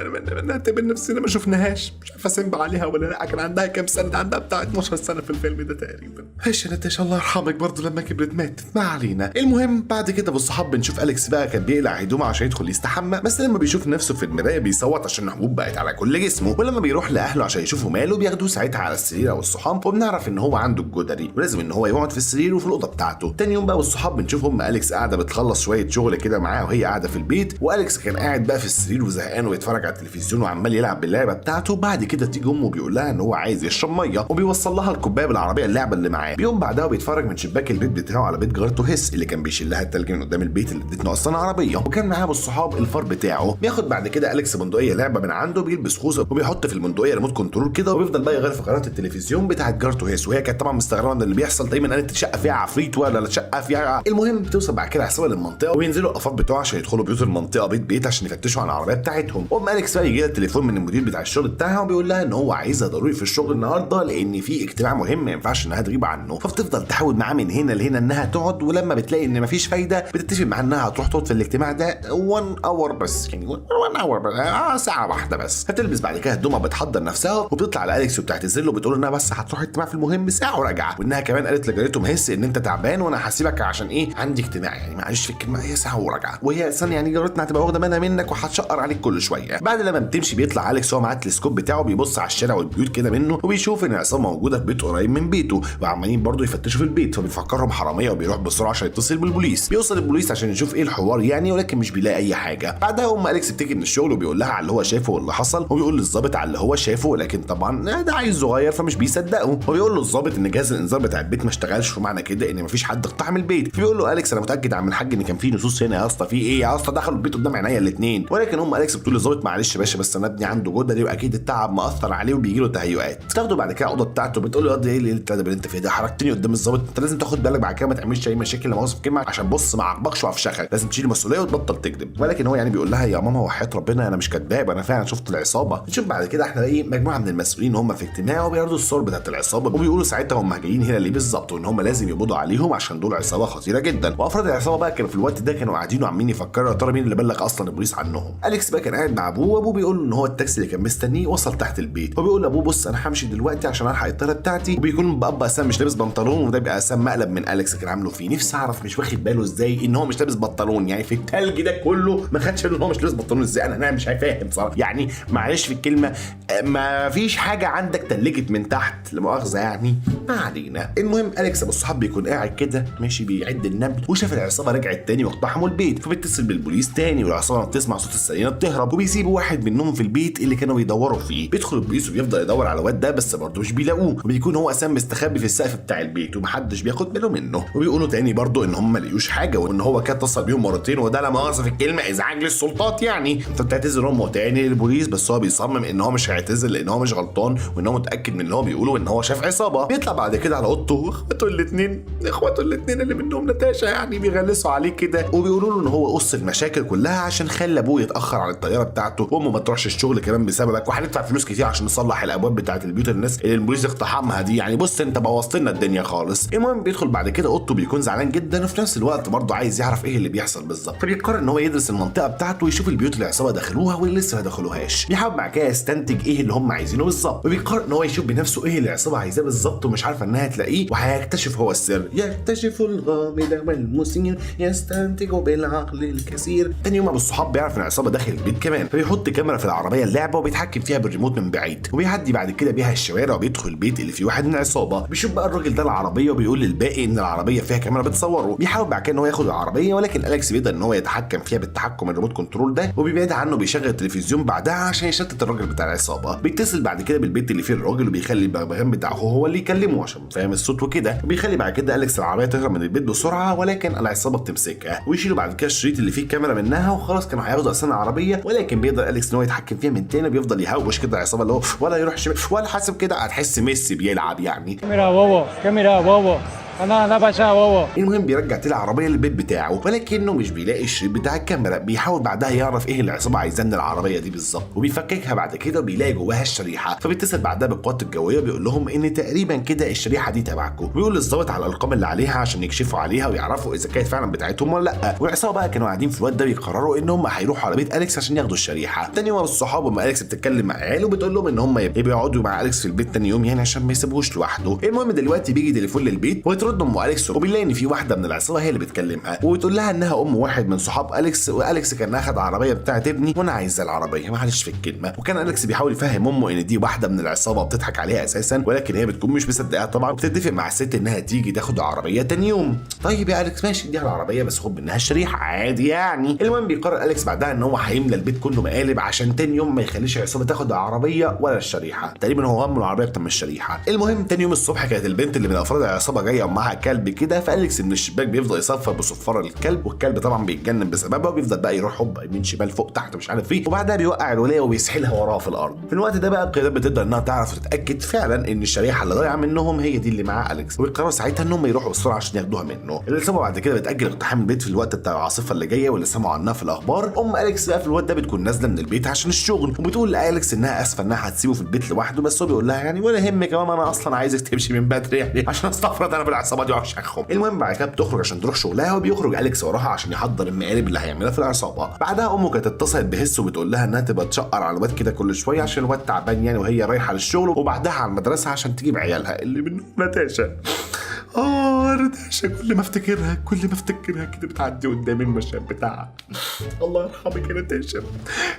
نعتبر نفسنا ما شفناهاش. مش عارفة سنب عليها ولا لا. كان عندها كام سنة؟ عندها بتاع 12 سنة في الفيلم ده تقريبا. ايش يا ناتاشا، الله يرحمك، برضه لما كبرت ماتت. ما علينا. المهم بعد كده بالصحاب بنشوف اليكس بقى كان بيقلع هدومه عشان يدخل يستحمى، بس لما بيشوف نفسه في المرايه بيصوت عشان الحبوب بقت على كل جسمه. ولما بيروح لاهله عشان يشوفوا ماله بياخدوه ساعتها على السرير او الصحام، وبنعرف ان هو عنده الجدري ولازم ان هو يقعد في السرير وفي الاوضه بتاعته. تاني يوم بقى والصحاب بنشوف اليكس قاعده بتخلص شويه شغل كده معاه وهي قاعده في البيت، واليكس كان قاعد بقى في السرير وزهقان ويتفرج على التلفزيون وعمال يلعب باللعبه بتاعته. بعد كده تيجي امه بيقول لها ان هو عايز يشرب ميه وبيوصل لها الكوبايه بالعربيه اللعبه اللي معاه. بيقوم بعدها وبيتفرج من شباك البيت بتاعه على بيت جارته هيس اللي كان بيشيل لها التلج من قدام البيت اللي ادتنا اصلا عربيه، وكان معاه بالصحاب الفار بتاعه. بياخد بعد كده اليكس بندقيه لعبه من عنده، بيلبس خوذه وبيحط في البندقيه ريموت كنترول كده، وبيفضل بقى يغير في قناه التلفزيون بتاعت جارته هيس. وهي كانت طبعا مستغربه من اللي بيحصل، دايما قالت شقه فيها عفريت ولا شقه فيها. المهم بتوصل بعد كده حسابها للمنطقه وينزلوا الافراد بتوعه عشان يدخلوا بيوت المنطقه بيت عشان يفتشوا على العربيه بتاعتهم. اليكس بقى يجي لها التليفون من المدير بتاع الشغل بتاعها وبيقول لها ان هو عايزها ضروري في الشغل النهارده لان في اجتماع مهم ما ينفعش انها تغيب عنه. فبتفضل تحاول معاه من هنا لهنا انها تقعد، ولما بتلاقي ان مفيش فايده بتتفق معاه انها هتروح تقعد في الاجتماع ده 1 اور بس، يعني 1 اور بس، ساعه واحده بس. هتلبس بعد كده هدومها بتحضر نفسها وبتطلع على اليكس وبتعتذر له وبتقول انها بس هتروح اجتماع في المهم ساعه وراجعه، وانها كمان قالت لجارتهم هيس ان انت تعبان وانا هسيبك عشان ايه عندي اجتماع، يعني معلش في الكلمه هي ساعه وراجعه، وهي اصلا يعني جارتنا هتبقى واخده منها منك وهتشقر عليك كل شويه. بعد لما بتمشي بيطلع اليكس هو معاه التلسكوب بتاعه بيبص على الشارع والبيوت كده منه، وبيشوف ان العصابه موجوده في بيت قريب من بيته وعمالين برضه يفتشوا في البيت، فبيفكرهم حراميه وبيروح بسرعه عشان يتصل بالبوليس. بيوصل البوليس عشان يشوف ايه الحوار يعني، ولكن مش بيلاقي اي حاجه. بعدها اليكس بتيجي من الشغل وبيقول لها على اللي هو شافه واللي حصل، وبيقول للظابط على اللي هو شافه، ولكن طبعا ده عيل صغير فمش بيصدقه. وبيقول له الظابط ان جهاز الانذار بتاع البيت ما اشتغلش، ومعنى كده ان مفيش حد اقتحم البيت. فبيقول له اليكس انا متاكد يا عم الحاج ان كان في نصوص هنا يا اسطى، في ايه يا اسطى؟ دخلوا البيت قدام عينيا الاثنين. ولكن اليكس بتقول للظابط معلش يا باشا بس انا ابني عنده جدري واكيد التعب مأثر عليه وبيجي له تهيؤات. بتاخده بعد كده الاوضه بتاعته بتقول له قد ايه اللي انت فيه ده؟ حركتني قدام الظابط، انت لازم تاخد بالك بعد كده ما تعملش اي مشاكل لما اوصف كلمه عشان بص ما اعاقبكش وافشخك، لازم تشيل المسؤوليه وتبطل تكذب. ولكن هو يعني بيقول لها يا ماما وحياة ربنا انا مش كذاب، انا فعلا شفت العصابه. نشوف بعد كده احنا ايه مجموعه من المسؤولين هم في اجتماع وبيعرضوا الصور بتاعت العصابه، وبيقولوا ساعتها هم جايين هنا ليه بالظبط، وان هم لازم يقبضوا عليهم عشان دول عصابه خطيره جدا. وافراد العصابه بقى كانوا في الوقت ده كانوا قاعدين وعمالين يفكروا يا ترى مين اللي بلغ اصلا البوليس عنهم. اليكس بقى كان قاعد مع ابوه، وابوه بيقول له ان هو التاكسي اللي كان مستنيه وصل تحت البيت، وبيقول لابوه بص انا همشي دلوقتي عشان الحق الطياره بتاعتي. وبيكون بابا اسام مش لابس بنطلون، وده بيبقى اسام مقلب من اليكس كان عامله فيه. نفسي اعرف مش واخد باله ازاي ان هو مش لابس بنطلون، يعني في التلج ده كله ما خدش باله ان هو مش لابس بنطلون ازاي. انا مش فاهم بصراحه، يعني معلش في الكلمه ما فيش حاجه عندك تلجت من تحت لمؤاخذه يعني. ما علينا. المهم اليكس ابو الصحاب بيكون قاعد كده ماشي بيعد النمل، وشاف العصابه رجعت تاني واقتحموا البيت، فبيتصل بالبوليس تاني والعصابه بتسمع صوت السرينه بتهرب، وبيسيبوا واحد منهم في البيت اللي كانوا بيدوروا فيه. بيدخل البوليس وبيفضل يدور على الواد ده بس برضه مش بيلاقوه، وبيكون هو اسام مستخبي في السقف بتاع البيت ومحدش بياخد باله منه. وبيقولوا تاني برضه ان هم ما لقيوش حاجه، وان هو كان اتصل بيهم مرتين وده لا مؤاخذه في الكلمه ازعاج للسلطات يعني. فبتعتذر امه تاني للبوليس، بس هو بيصمم ان هو مش هيعتذر لان هو مش غلطان وان هو متاكد من اللي هو بيقوله وان هو شاف عصابه. بيطلع بعد كده على اوضته واخواته الاثنين اللي منهم ناتاشا يعني بيغلسوا عليه كده، وبيقولوا له ان هو قص المشاكل كلها عشان خلى ابوه يتاخر على الطياره بتاعته، وامه ما تروحش الشغل كمان بسببك، وهندفع فلوس كتير عشان نصلح الابواب بتاعه البيوت الناس اللي البوليس اقتحمها دي، يعني بص انت بوظت لنا الدنيا خالص. المهم بيدخل بعد كده اوضته بيكون زعلان جدا، وفي نفس الوقت برضه عايز يعرف ايه اللي بيحصل بالظبط. فبيقرر ان هو يدرس المنطقه بتاعته ويشوف البيوت اللي العصابه دخلوها واللي لسه ما دخلوهاش. بيحاول بعد كده يستنتج ايه اللي هم عايزينه بالظبط، وبيقرر ان هو يشوف بنفسه ايه اللي العصابه عايزاه بالظبط ومش عارفه انها تلاقيه، وهيكتشف هو السر. يكتشف الغامض والمثير يستنتج بالعقل الكثير. تاني يوم ابو الصحاب بيعرف ان العصابه داخل البيت كمان، فبيحط كاميرا في العربيه اللعبه وبيتحكم فيها بالريموت من بعيد، وبيعدي بعد كده بيها الشوارع وبيدخل البيت اللي فيه واحد من العصابه. بيشوف بقى الراجل ده العربيه وبيقول للباقي ان العربيه فيها كاميرا بتصوره. بيحاول بعد كده ان هو ياخد العربيه، ولكن اليكس بيقدر ان هو يتحكم فيها بالتحكم الريموت كنترول ده، وبيبعد عنه بيشغل التلفزيون بعدها عشان يشتت الراجل بتاع العصابه. بيتصل بعد كده بالبيت اللي فيه الراجل وبيخلي البغبغان بتاعه هو اللي يكلمه عشان فاهم الصوت وكده، وبيخلي بعد كده اليكس العربيه تهرب من البيت بسرعه، ولكن العصابه بتمسكها ويشيلوا بعد كده الشريط اللي فيه الكاميرا منها، وخلاص كانوا هياخدوا اصلا العربيه، ولكن بيقدر اليكس ان هو يتحكم فيها من تاني، بيفضل يهوش كده العصابه اللي هو ولا يروح شمال ولا حاسب كده، هتحس ميسي بيلعب يعني. كاميرا بابا، كاميرا بابا، انا باشا بابا. المهم بيرجع تاني العربيه للبيت بتاعه، ولكنه مش بيلاقي الشريط بتاع الكاميرا. بيحاول بعدها يعرف ايه العصابه عايزاه من العربيه دي بالظبط، وبيفككها بعد كده وبيلاقي جواها الشريحه، فبيتصل بعدها بالقوات الجويه وبيقول لهم ان تقريبا كده الشريحه دي تبعكم، وبيقول للظابط على الارقام اللي عليها عشان يكشفوا عليها ويعرفوا اذا كانت فعلا بتاعتهم ولا لا. والعصابه بقى كانوا قاعدين في الوقت ده بيقرروا ان هم هيروحوا على بيت اليكس عشان ياخدوا الشريحه. تاني يوم الصحاب وما اليكس بتتكلم مع عياله وبتقول لهم ان هم يقعدوا مع اليكس في البيت تاني يوم يعني عشان ما يسيبوهوش لوحده. المهم دلوقتي بيجي تليفون للبيت ويترد ام اليكس، وبنلاقي ان في واحده من العصابه هي اللي بتكلمها وبتقول لها انها ام واحد من صحاب اليكس، واليكس كان اخد عربيه بتاعت ابني وانا عايزه العربيه، معلش في الكلمه. وكان اليكس بيحاول يفهم امه ان دي واحده من العصابه بتضحك عليها اساسا، ولكن هي بتكون مش مصدقاها طبعا، وبتتفق مع الست انها تيجي تاخد عربيه تاني يوم. طيب يا اليكس ماشي اديها العربيه بس خد منها الشريحه عادي يعني. المهم بيقرر اليكس بعدها ان هو هيملى البيت كله مقالب عشان تاني يوم ما يخليش العصابه تاخد العربيه ولا الشريحه. تقريبا هو غم العربيه اكتر من الشريحه. المهم تاني يوم الصبح كانت البنت اللي من افراد العصابه جايه ومعاها كلب كده، فاليكس من الشباك بيفضل يصفر بصفاره الكلب، والكلب طبعا بيتجنن بسببها وبيفضل بقى يروح هوب يمين شمال فوق تحت مش عارف ايه، وبعدها بيوقع الولايه وبيسحلها وراه في الارض. في الوقت ده بقى القيادات بتقدر انها تعرف وتتاكد فعلا ان الشريحه اللي ضايعه منهم هي دي اللي معاه اليكس، وبيقرروا ساعتها انهم يروحوا بسرعه عشان ياخدوها منه. العصابه بعد كده بتاجل اقتحام البيت في الوقت بتاع العاصفه اللي جايه واللي سمعوا عنها في الاخبار. ام اليكس بقى في الوقت ده بتكون نازله من البيت عشان الشغل، وبتقول لاليكس انها اسفه انها هتسيبه في البيت لوحده، بس هو بيقول لها يعني ولا يهمك يا ماما انا اصلا عايزك تمشي من بدري يعني عشان استفرد انا بالعصابه دي وعشانهم. المهم بعد كده بتخرج عشان تروح شغلها، وبيخرج اليكس وراها عشان يحضر المقالب اللي هيعملها في العصابه. بعدها امه كانت اتصلت بهس وبتقول لها انها تبقى تشقر على الواد كده كل شويه عشان الواد تعبان يعني، وهي رايحه للشغل وبعدها على المدرسه عشان تجيب عيالها اللي منهم نتاشا. نتاشا كل ما افتكرها كده بتعدي قدامي المشهد بتاعها. الله يرحمك يا نتاشا.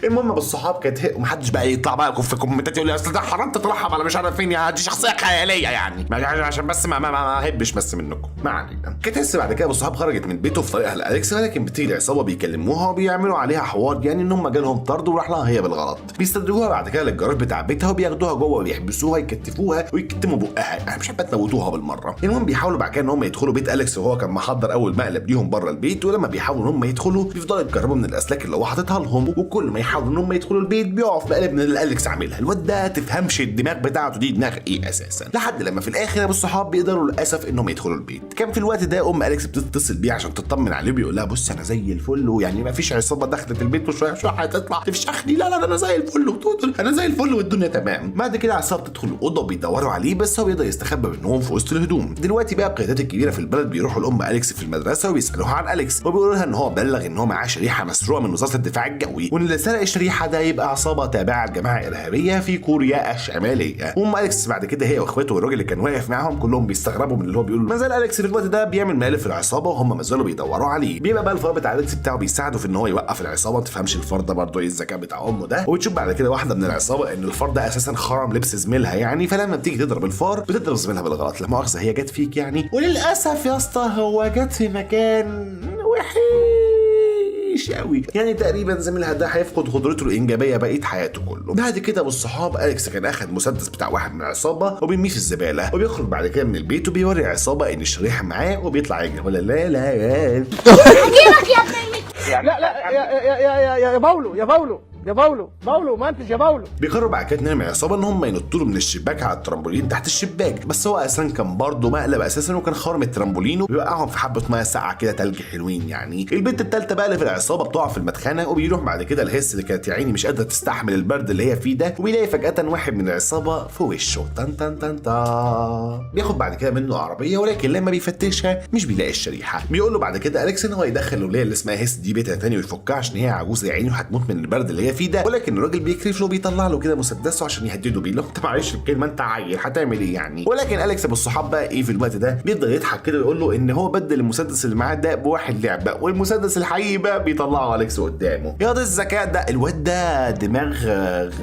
المهم بالصحاب كانت ومحدش بقى يطلع بقى في كومنتات يقول لي اصل ده حرام تترحم على مش عارف فين، يعني دي شخصيه خياليه يعني عشان بس ما احبش بس منكم. ما علينا. كانت هس بعد كده بالصحاب خرجت من بيته في طريقها لاليكس، ولكن بتيجي العصابه بيكلموها وبيعملوا عليها حوار يعني ان هم جالهم طرد وراح لها هي بالغلط. بيستدرجوها بعد كده للجراج بتاع بيتها وبياخدوها جوه وبيحبسوها يكتفوها ويكتموا بقها، انا مش حابه تموتوها بالمره. المهم بيحاولوا بعد كده ان هم يدخلوا بيت اليكس وهو كان محضر اول مقلب ليهم بره البيت، ولما بيحاولوا ان هم يدخلوا بيفضلوا يتجربوا من الاسلاك اللي هو حاططها لهم، وكل ما يحاولوا ان هم يدخلوا البيت بيقعوا في مقلب من اللي اليكس عاملها. الواد ده تفهمش الدماغ بتاعته دي دماغ ايه اساسا، لحد لما في الاخر ابو الصحاب بيقدروا للاسف انهم يدخلوا البيت. كان في الوقت ده ام اليكس بتتصل بيه عشان تطمن عليه وبيقول لها بص انا زي الفل، ويعني ما فيش عصابه دخلت البيت وشويه شويه هتطلع تفشخني، لا انا زي الفل انا زي الفل والدنيا تمام. بعد كده العصابه بتدخل الاوضه وبيدوروا عليه بس هو بيقدر يستخبى منهم في وسط الهدوم. دلوقتي بقى القيادات الكبيره في البلد بيروحوا لام اليكس في المدرسه وبيسالوها عن اليكس، وبيقولوا لها ان هو بلغ ان هو معاه شريحه مسروقه من وزاره الدفاع الجوي، وان اللي سرق الشريحه ده يبقى عصابه تابعه لجماعه ارهابيه في كوريا الشماليه. وام اليكس بعد كده هي واخواته والراجل اللي كان واقف معاهم كلهم بيستغربوا من اللي هو بيقوله. ما زال اليكس في الوقت ده بيعمل مقالب في العصابه وهم ما زالوا بيدوروا عليه. بيبقى بقى الفار بتاع اليكس بتاعه بيساعده في ان هو يوقف العصابه. ما تفهمش الفار ده برضه ايه الذكاء بتاع امه ده. وبتشوف بعد كده واحده من العصابه ان الفار ده اساسا خرم لبس زميلها يعني، فلما بتيجي تضرب الفار بتضرب زميلها بالغلط، لا مؤاخذه هي جت فيك يعني، وللاسف يا اسطى هو جت في مكان وحش قوي يعني، تقريبا زميلها ده هيفقد قدرته الانجابيه بقيه حياته كله. بعد كده بالصحاب اليكس كان اخد مسدس بتاع واحد من العصابه وبيرميه في الزباله، وبيخرج بعد كده من البيت وبيوري العصابه ان الشريحه معاه وبيطلع يجري. ولا لا يا باولو ما انتش يا باولو. بيقرروا بعد كده اتنين من العصابه ان هم ينطوا له من الشباك على الترامبولين تحت الشباك، بس هو اساسا كان برضه مقلب اساسا وكان خارم الترامبولين وبيوقعهم في حبه ميه ساقعه كده تلج حلوين يعني. البنت الثالثه بقى اللي في العصابه بتقع في المدخنه، وبيروح بعد كده الهس اللي كانت يا عيني مش قادره تستحمل البرد اللي هي فيه ده، وبيلاقي فجاه واحد من العصابه في وشه تن تن تن تا. بياخد بعد كده منه عربيه، ولكن لما بيفتشها مش بيلاقي الشريحه. بيقول له بعد كده اليكس ان هو يدخل الوليه اللي اسمها هس دي بيتها تاني ويفكها عشان هي عجوزه يا عيني وهتموت من البرد اللي هي فيه ده، ولكن الراجل بيكرف له بيطلع له كده مسدسه عشان يهدده بيه. لو انت معلش الكلمه انت عيل هتعمل ايه يعني. ولكن اليكس ابو الصحاب بقى ايه في الوقت ده بيفضل يضحك كده ويقول له ان هو بدل المسدس اللي معاه ده بواحد لعبه، والمسدس الحقيقي بقى بيطلعه اليكس قدامه. يا ده الذكاء ده، الواد ده دماغ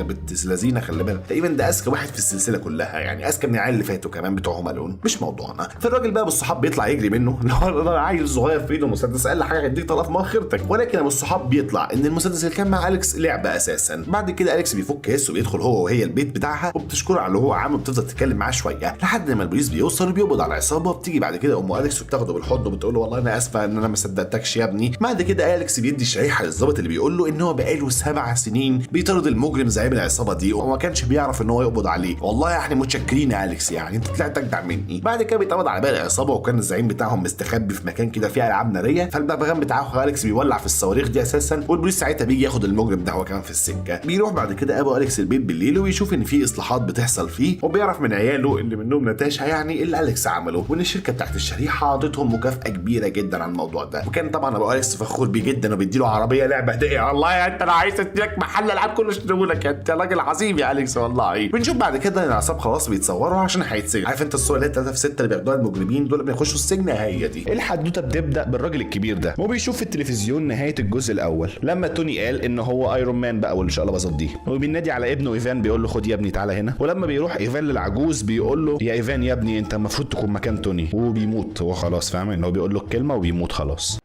بنت لذينه، خلي بالك تقريبا ده اذكى واحد في السلسله كلها، يعني اذكى من العيال اللي فاتوا كمان بتوع هوم الون، مش موضوعنا. فالراجل بقى ابو الصحاب بيطلع يجري منه، لو عيل صغير في ايده مسدس اقل حاجه هيديك طلقه في مؤخرتك. ولكن ابو الصحاب بيطلع ان المسدس اللي كان مع اليكس لعبه اساسا. بعد كده اليكس بيفك كيسه وبيدخل هو وهي البيت بتاعها، وبتشكره على اللي هو عامله، بتفضل تتكلم معاه شويه لحد ما البوليس بيوصل وبيقبض على العصابه. بتيجي بعد كده ام اليكس وبتاخده بالحضن وبتقول له والله انا اسفه ان انا ما صدقتكش يا ابني. بعد كده اليكس بيدي شريحه للظابط اللي بيقول له ان هو بقاله 7 سنين بيطارد المجرم زعيم العصابه دي وما كانش بيعرف ان هو يقبض عليه. والله احنا متشكرين يا اليكس، يعني انت طلعت اجدع مني. بعد كده بيتقبض على باقي العصابه، وكان الزعيم بتاعهم مستخبي في مكان كده فيه العاب ناريه، فالبغبغان بتاعه اليكس بيولع في الصواريخ دي اساسا، والبوليس ساعتها بيجي ياخد المجرم ده هو كمان في السكه. بيروح بعد كده ابو اليكس البيت بالليل ويشوف ان في اصلاحات بتحصل فيه، وبيعرف من عياله اللي منهم ناتاشا يعني اللي اليكس عمله، وان الشركه بتاعت الشريحه عطتهم مكافاه كبيره جدا على الموضوع ده. وكان طبعا ابو اليكس فخور بيه جدا وبيديله عربيه لعبه هديه. والله يا انت انا عايز اديلك محل العاب كله اشتريه لك، انت راجل عظيم يا اليكس والله. بنشوف بعد كده ان العصاب خلاص بيتصوروا عشان هيتسجن. عارف انت الصور اللي هي 3 في 6 اللي بياخدوها المجرمين دول بيخشوا السجن، هي دي الحدوته. بتبدا بالراجل الكبير ده وبيشوف في التلفزيون نهايه الجزء الاول لما توني قال ان هو ايرون مان بقى والشقلباظات دي، وبينادي على ابنه ايفان بيقول له خد يا ابني تعالى هنا. ولما بيروح ايفان للعجوز بيقول له يا ايفان يا ابني انت المفروض تكون مكان توني، وبيموت هو خلاص، فاهم ان هو بيقول له الكلمه وبيموت خلاص.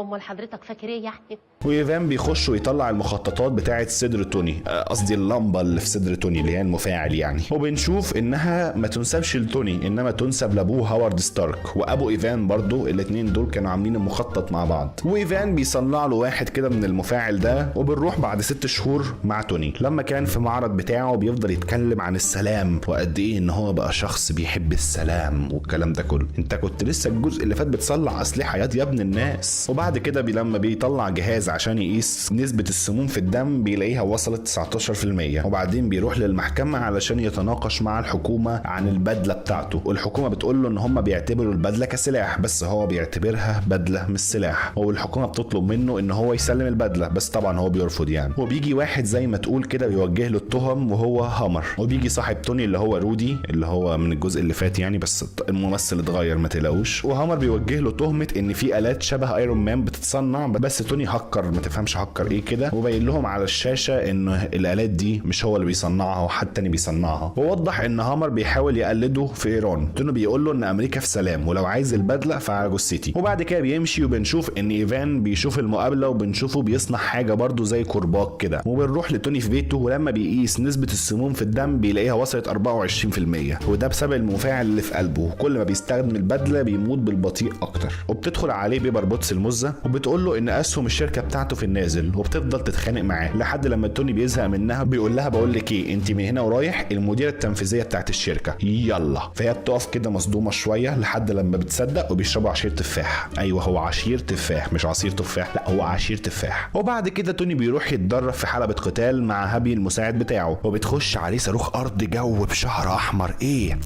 امال حضرتك فاكر ايه يعني؟ وايفان بيخش ويطلع المخططات بتاعه صدر توني، قصدي اللمبه اللي في صدر توني اللي هي المفاعل يعني، وبنشوف انها ما تنسبش لتوني انما تنسب لابوه هوارد ستارك وابو ايفان برضو. الاثنين دول كانوا عاملين المخطط مع بعض، وايفان بيصنع له واحد كده من المفاعل ده. وبنروح بعد 6 شهور مع توني لما كان في معرض بتاعه بيفضل يتكلم عن السلام وقد ايه ان هو بقى شخص بيحب السلام والكلام ده كله. انت كنت لسه الجزء اللي فات بتصلح اسلحه يا ابن الناس. وبعد كده لما بيطلع جهاز عشان يقيس نسبة السموم في الدم بيلاقيها وصلت 19%. وبعدين بيروح للمحكمة علشان يتناقش مع الحكومة عن البدلة بتاعته، والحكومة بتقول له ان هم بيعتبروا البدلة كسلاح بس هو بيعتبرها بدلة مش سلاح، والحكومة بتطلب منه ان هو يسلم البدلة بس طبعا هو بيرفض يعني. وبيجي واحد زي ما تقول كده بيوجه له التهم وهو هامر، وبيجي صاحب توني اللي هو رودي اللي هو من الجزء اللي فات يعني بس الممثل اتغير ما تلاقوش. وهامر بيوجه له تهمة ان في آلات شبه ايرون مان بتتصنع بس توني هكر ما تفهمش هكر ايه كده، وبين لهم على الشاشه ان الالات دي مش هو اللي بيصنعها وحد تاني بيصنعها. ووضح ان هامر بيحاول يقلده في ايران. توني بيقول له ان امريكا في سلام ولو عايز البدله فعلى جثتي. وبعد كده بيمشي وبنشوف ان ايفان بيشوف المقابله وبنشوفه بيصنع حاجه برضو زي كرباج كده. وبنروح لتوني في بيته ولما بيقيس نسبه السموم في الدم بيلاقيها وصلت 24%، وده بسبب المفاعل اللي في قلبه. وكل ما بيستخدم البدله بيموت بالبطيء اكتر. وبتدخل عليه بيبر بوتس المزه وبتقول له ان اسهم الشركه بتاعته في النازل، وبتفضل تتخانق معاه لحد لما توني بيزهق منها. بيقول لها بقول لك ايه انت من هنا ورايح المديره التنفيذيه بتاعت الشركه يلا. فهي بتقف كده مصدومه شويه لحد لما بتصدق وبيشربوا عصير تفاح. ايوه هو عصير تفاح مش عصير تفاح، لا هو عصير تفاح. وبعد كده توني بيروح يتدرب في حلبة قتال مع هابي المساعد بتاعه، وبتخش عليه صاروخ ارض جو بشعر احمر ايه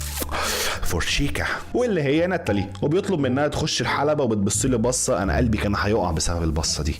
فورشيكا واللي هي ناتالي، وبيطلب منها تخش الحلبة وبتبص لي بصه انا قلبي كان هيقع بسبب البصه دي.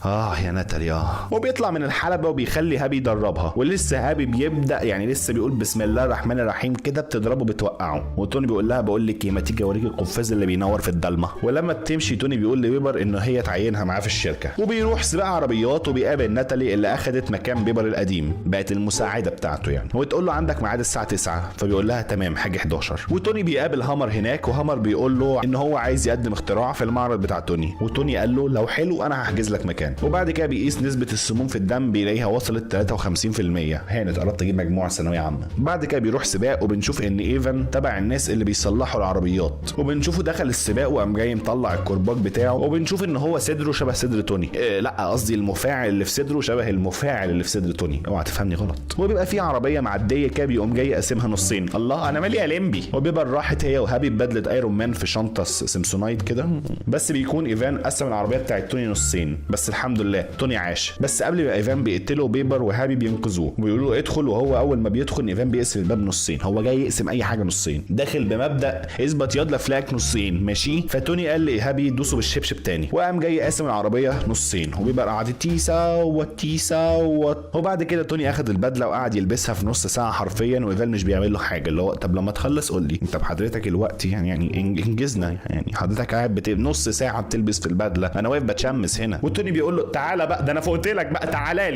يا ناتالي وبيطلع من الحلبة وبيخلي هابي يدربها، ولسه هابي بيبدا يعني لسه بيقول بسم الله الرحمن الرحيم كده بتضربه بتوقعه. وتوني بيقول لها بقول لك ايه ما تيجي اوريك القفاز اللي بينور في الضلمه. ولما بتمشي توني بيقول لبيبر ان هي تعينها معاه في الشركه، وبيروح سباق عربيات وبيقابل ناتالي اللي اخذت مكان بيبر القديم بقت المساعده بتاعته يعني، وتقول له عندك ميعاد الساعه 9، فبيقول لها تمام حاجه 11. وتوني بيقابل هامر هناك، وهامر بيقول له ان هو عايز يقدم اختراع في المعرض بتاع توني، وتوني قال له لو حلو انا هحجز لك مكان. وبعد كده بيقيس نسبه السموم في الدم بيلاقيها وصلت 53%. هانت قربت اجيب مجموعه ثانويه عامه. بعد كده بيروح سباق وبنشوف ان ايفان تبع الناس اللي بيصلحوا العربيات، وبنشوفه دخل السباق وقام جاي مطلع الكرباج بتاعه، وبنشوف ان هو صدره شبه صدر توني. لا قصدي المفاعل اللي في صدره شبه المفاعل اللي في صدر توني، اوعى تفهمني غلط. وبيبقى في عربيه معديه كده بيقوم جاي قاسمها نصين. الله انا مالي يا لمبي. وبيبقى راحت هي وهابي ببدله ايرون مان في شنطه سمسونايت كده، بس بيكون ايفان قسم العربيه بتاعت توني نصين. بس الحمد لله توني عاش. بس قبل ما ايفان بيقتله بيبر وهابي بينقذوه وبيقولوا له ادخل، وهو اول ما بيدخل ايفان بيقسم الباب نصين. هو جاي يقسم اي حاجه نصين، داخل بمبدا اثبت ياض لفلاك نصين ماشي. فتوني قال لهابي دوسوا بالشبشب تاني، وقام جاي قاسم العربيه نصين وبيبر قعد تيسا وبعد كده توني اخد البدله وقعد يلبسها في نص ساعه حرفيا، وايفان مش بيعمل له حاجه. اللي هو طب لما تخلص قول لي انت بحضرتك الوقت يعني انجزنا، يعني حضرتك قاعد نص ساعه بتلبس في البدله، انا واقف بتشمس هنا. وتوني بيقول له تعالى بقى، ده انا فوقت لك بقى، تعالى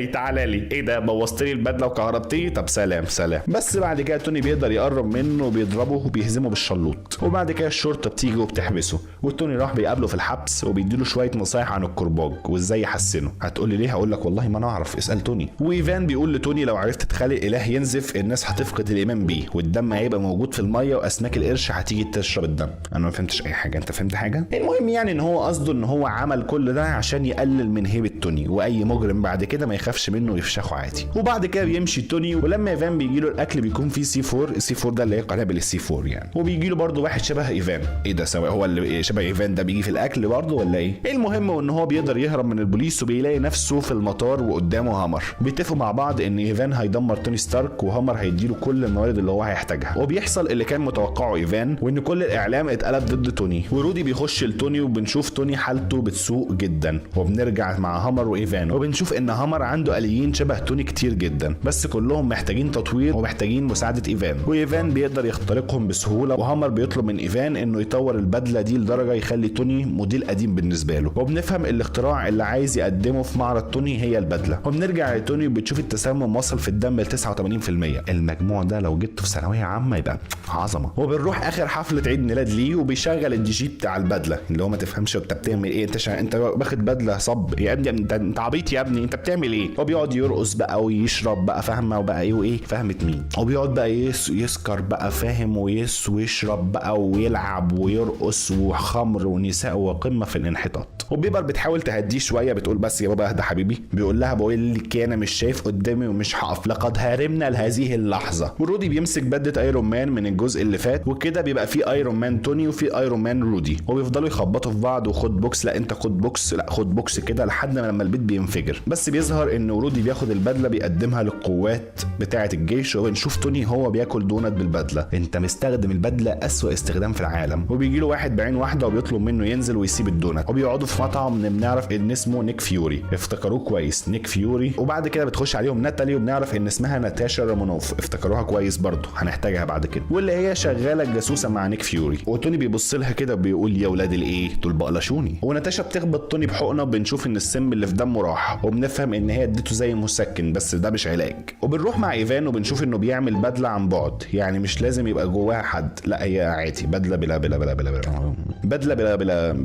لي ايه ده بوظت لي البدله وكهربتيه، طب سلام. بس بعد كده توني بيقدر يقرب منه وبيضربه وبيهزمه بالشلوط. وبعد كده الشرطه بتيجي وبتحبسه، وتوني راح بيقابله في الحبس وبيديله شويه نصايح عن الكرباج وازاي يحسنه. هتقول لي ليه؟ هقول لك والله ما انا اعرف، اسال توني. وايفان بيقول لتوني لو عرفت تخلي اله ينزف الناس هتفقد الايمان بيه، والدم هيبقى موجود في الميه واسماك القرش هتيجي تشرب الدم. انا ما فهمتش اي حاجه، انت فهمت حاجه؟ المهم يعني ان هو قصده ان هو عمل كل ده عشان يقلل من هيبه توني، واي مجرم بعد كده ما يخافش منه ويفشخه عادي. وبعد كده بيمشي توني، ولما ايفان بيجي له الاكل بيكون فيه سي 4. السي 4 ده اللي هي قنابل السي 4 يعني. وبيجي له برده واحد شبه ايفان. ايه ده سواء هو اللي شبه ايفان ده بيجي في الاكل برده ولا ايه؟ المهم ان هو بيقدر يهرب من البوليس وبيلاقي نفسه في المطار وقدامه هامر. بيتفقوا مع بعض ان ايفان هيدمر توني ستارك وهامر هيديله كل الموارد اللي هو هيحتاجها. وبيحصل اللي كان متوقعه ايفان، وان كل الاعلام اتقلب ضد توني. ورودي بيخش لتوني وبنشوف توني حالته بتسوء جدا. وبنرجع مع هامر وايفان وبنشوف ان هامر عنده آليين شبه توني كتير جدا، بس كلهم محتاجين تطوير ومحتاجين مساعده ايفان. وايفان بيقدر يخترقهم بسهوله، وهامر بيطلب من ايفان انه يطور البدله دي لدرجه يخلي توني موديل قديم بالنسبه له. وبنفهم الاختراع اللي عايز يقدمه في معرض توني هي البدله. وبنرجع لتوني وبتشوف التسمم وصل في الدم ل 89%. المجموع ده لو جبته في ثانويه عامه يبقى عظمه. وبنروح اخر حفله عيد ميلاد ليه وبيشغل الدي جي بتاع البدله، اللي هو ما تفهمش انت بتعمل ايه، انت واخد بدله صب يا ابني، انت عبيط يا ابني، انت بتعمل ايه؟ هو بيقعد يرقص بقى ويشرب بقى، فاهمه وبقى ايه وايه، فهمت مين؟ وبيقعد بقى يسكر بقى فاهم، ويشرب بقى ويلعب ويرقص وخمر ونساء وقمه في الانحطاط. وبيبر بتحاول تهديه شويه، بتقول بس يا بابا اهدى حبيبي. بيقول لها بقول لك انا مش شايف قدامي ومش هقف، لقد هارمنا لهذه اللحظه. ورودي بيمسك بدله ايرون مان من الجزء اللي فات، وكده بيبقى في ايرون مان توني وفي ايرون مان رودي، وبيفضلوا يخبطوا في بعض وخد بوكس، لا انت خد بوكس، لا خد بوكس كده لحد ما لما البيت بينفجر. بس بيظهر ان رودي بياخد البدله بيقدمها للقوات بتاعه الجيش، وبنشوف توني هو بياكل دونت بالبدله. انت مستخدم البدله اسوأ استخدام في العالم. وبيجي له واحد بعين واحده وبيطلب منه ينزل ويسيب الدونت. وبيقعدوا في مطعم بنعرف ان اسمه نيك فيوري، افتكروه كويس نيك فيوري. وبعد كده بتخش عليهم ناتالي وبنعرف ان اسمها ناتاشا رامونوف، افتكروها كويس برضه هنحتاجها بعد كده، واللي هي شغاله جاسوسه مع نيك فيوري. وتوني بيبص لها كده وبيقول يا ولاد الايه دول بقلشوني. وناتاشا بتخبط توني بحقنه وبنشوف ان السم اللي في دمه راح، وبنفهم ان هي اديته زي مسكن بس ده مش علاج. وبنروح مع ايفان وبنشوف انه بيعمل بدله عن بعد، يعني مش لازم يبقى جواها حد، لا هي عادي بدله بلا بلا بلا بلا بلا بدله بلا بلا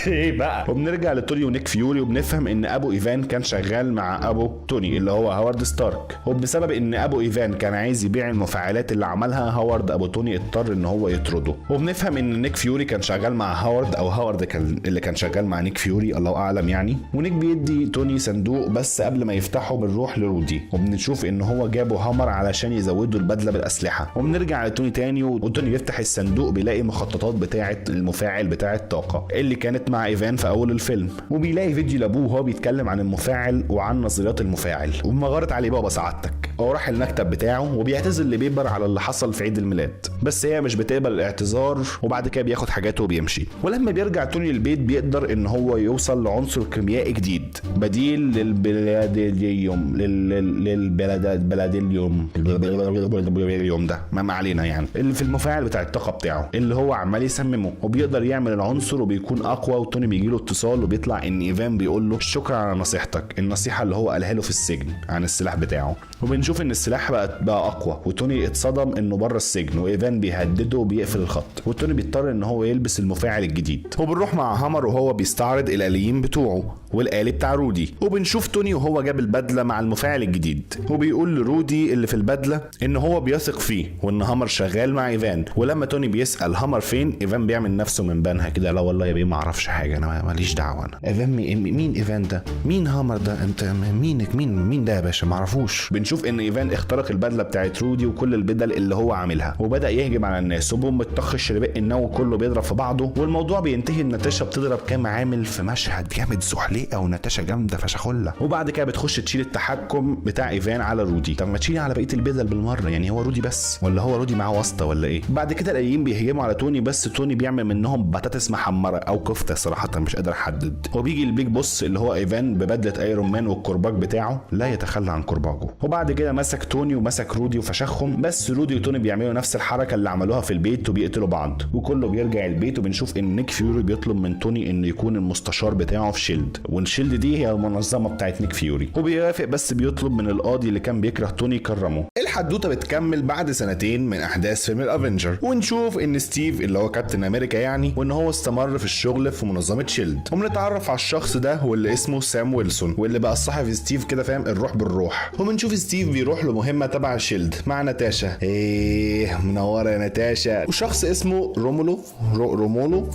ايه بقى. وبنرجع لتوني ونيك فيوري وبنفهم ان ابو ايفان كان شغال مع ابو توني اللي هو هوارد ستارك، وبسبب ان ابو ايفان كان عايز يبيع المفاعلات اللي عملها هوارد، ابو توني اضطر ان هو يطرده. وبنفهم ان نيك فيوري كان شغال مع هوارد، او هوارد كان اللي كان شغال مع نيك فيوري الله اعلم يعني. ونيك بيدي توني صندوق، بس قبل ما يفتحه بنروح لرودي وبنشوف ان هو جابه هامر علشان يزودوا البدله بالاسلحه. وبنرجع لتوني تاني وتوني بيفتح الصندوق بيلاقي مخططات بتاعه المفاعل بتاع الطاقه اللي كانت مع ايفان في اول الفيلم، وبيلاقي فيديو لابوه وهو بيتكلم عن المفاعل وعن نظريات المفاعل. وما غارت عليه بابا سعادتك. هو راح المكتب بتاعه وبيعتذر لبيبر على اللي حصل في عيد الميلاد، بس هي مش بتقبل الاعتذار، وبعد كده بياخد حاجاته وبيمشي. ولما بيرجع توني البيت بيقدر ان هو يوصل لعنصر كيميائي جديد بديل للبلاديوم البلاديليوم ده ما علينا يعني، اللي في المفاعل بتاع الطاقه بتاعه اللي هو عمال يسممه. وبيقدر يعمل العنصر وبيكون اقوى. وتوني بيجي له اتصال وبيطلع ان ايفان بيقول له شكرا على نصيحتك، النصيحه اللي هو قالها له في السجن عن السلاح بتاعه. وبنشوف ان السلاح بقى اقوى، وتوني اتصدم انه بره السجن، وايفان بيهدده وبيقفل الخط، وتوني بيضطر ان هو يلبس المفاعل الجديد. وبنروح مع هامر وهو بيستعرض الآليين بتوعه والآلي بتاع رودي، وبنشوف توني وهو جاب البدله مع المفاعل الجديد، وبيقول لرودي اللي في البدله ان هو بيثق فيه وان هامر شغال مع ايفان. ولما توني بيسأل هامر فين، ايفان بيعمل نفسه من بنها كده. لا والله يا بيه ما اعرفش حاجه، انا ماليش دعوه. انا ايفان مين ايفان ده؟ مين هامر ده؟ انت مين ده يا باشا؟ ما اعرفوش. بنشوف ان ايفان اخترق البدله بتاعت رودي وكل البدل اللي هو عاملها وبدا يهجم على الناس، وبوم الطخ الشرباء النووي كله بيضرب في بعضه، والموضوع بينتهي ان ناتاشا بتضرب كام عامل في مشهد جامد زحليقه، وناتاشا جامده فشخله. وبعد كده بتخش تشيل التحكم بتاع ايفان على رودي. طب ما تشيلي على بقيه البدل بالمره، يعني هو رودي بس ولا هو رودي معاه واسطه ولا ايه؟ بعد كده الايين بيهجموا على توني، بس توني بيعمل منهم بطاطس محمره او كفته، صراحه مش قادر احدد. وبيجي البيج بوس اللي هو ايفان ببدله ايرون مان والكرباج بتاعه، لا يتخلى عن كرباجه. وبعد كده مسك توني ومسك رودي وفشخهم، بس رودي وتوني بيعملوا نفس الحركه اللي عملوها في البيت وبيقتلوا بعض، وكله بيرجع البيت. وبنشوف ان نيك فيوري بيطلب من توني انه يكون المستشار بتاعه في شيلد، والشيلد دي هي المنظمه بتاعت نيك فيوري، وبيوافق بس بيطلب من القاضي اللي كان بيكره توني يكرمه. الحدوته بتكمل بعد سنتين من احداث فيلم الافنجر، ونشوف ان ستيف اللي هو كابتن امريكا يعني، وان هو استمر في الشغل في منظمه شيلد، وبنتعرف على الشخص ده واللي اسمه سام ويلسون، واللي بقى الصحفي ستيف كده فاهم الروح بالروح. وبنشوف ستيف بيروح لمهمه تبع شيلد مع ناتاشا. ايه منوره يا ناتاشا. وشخص اسمه رومولو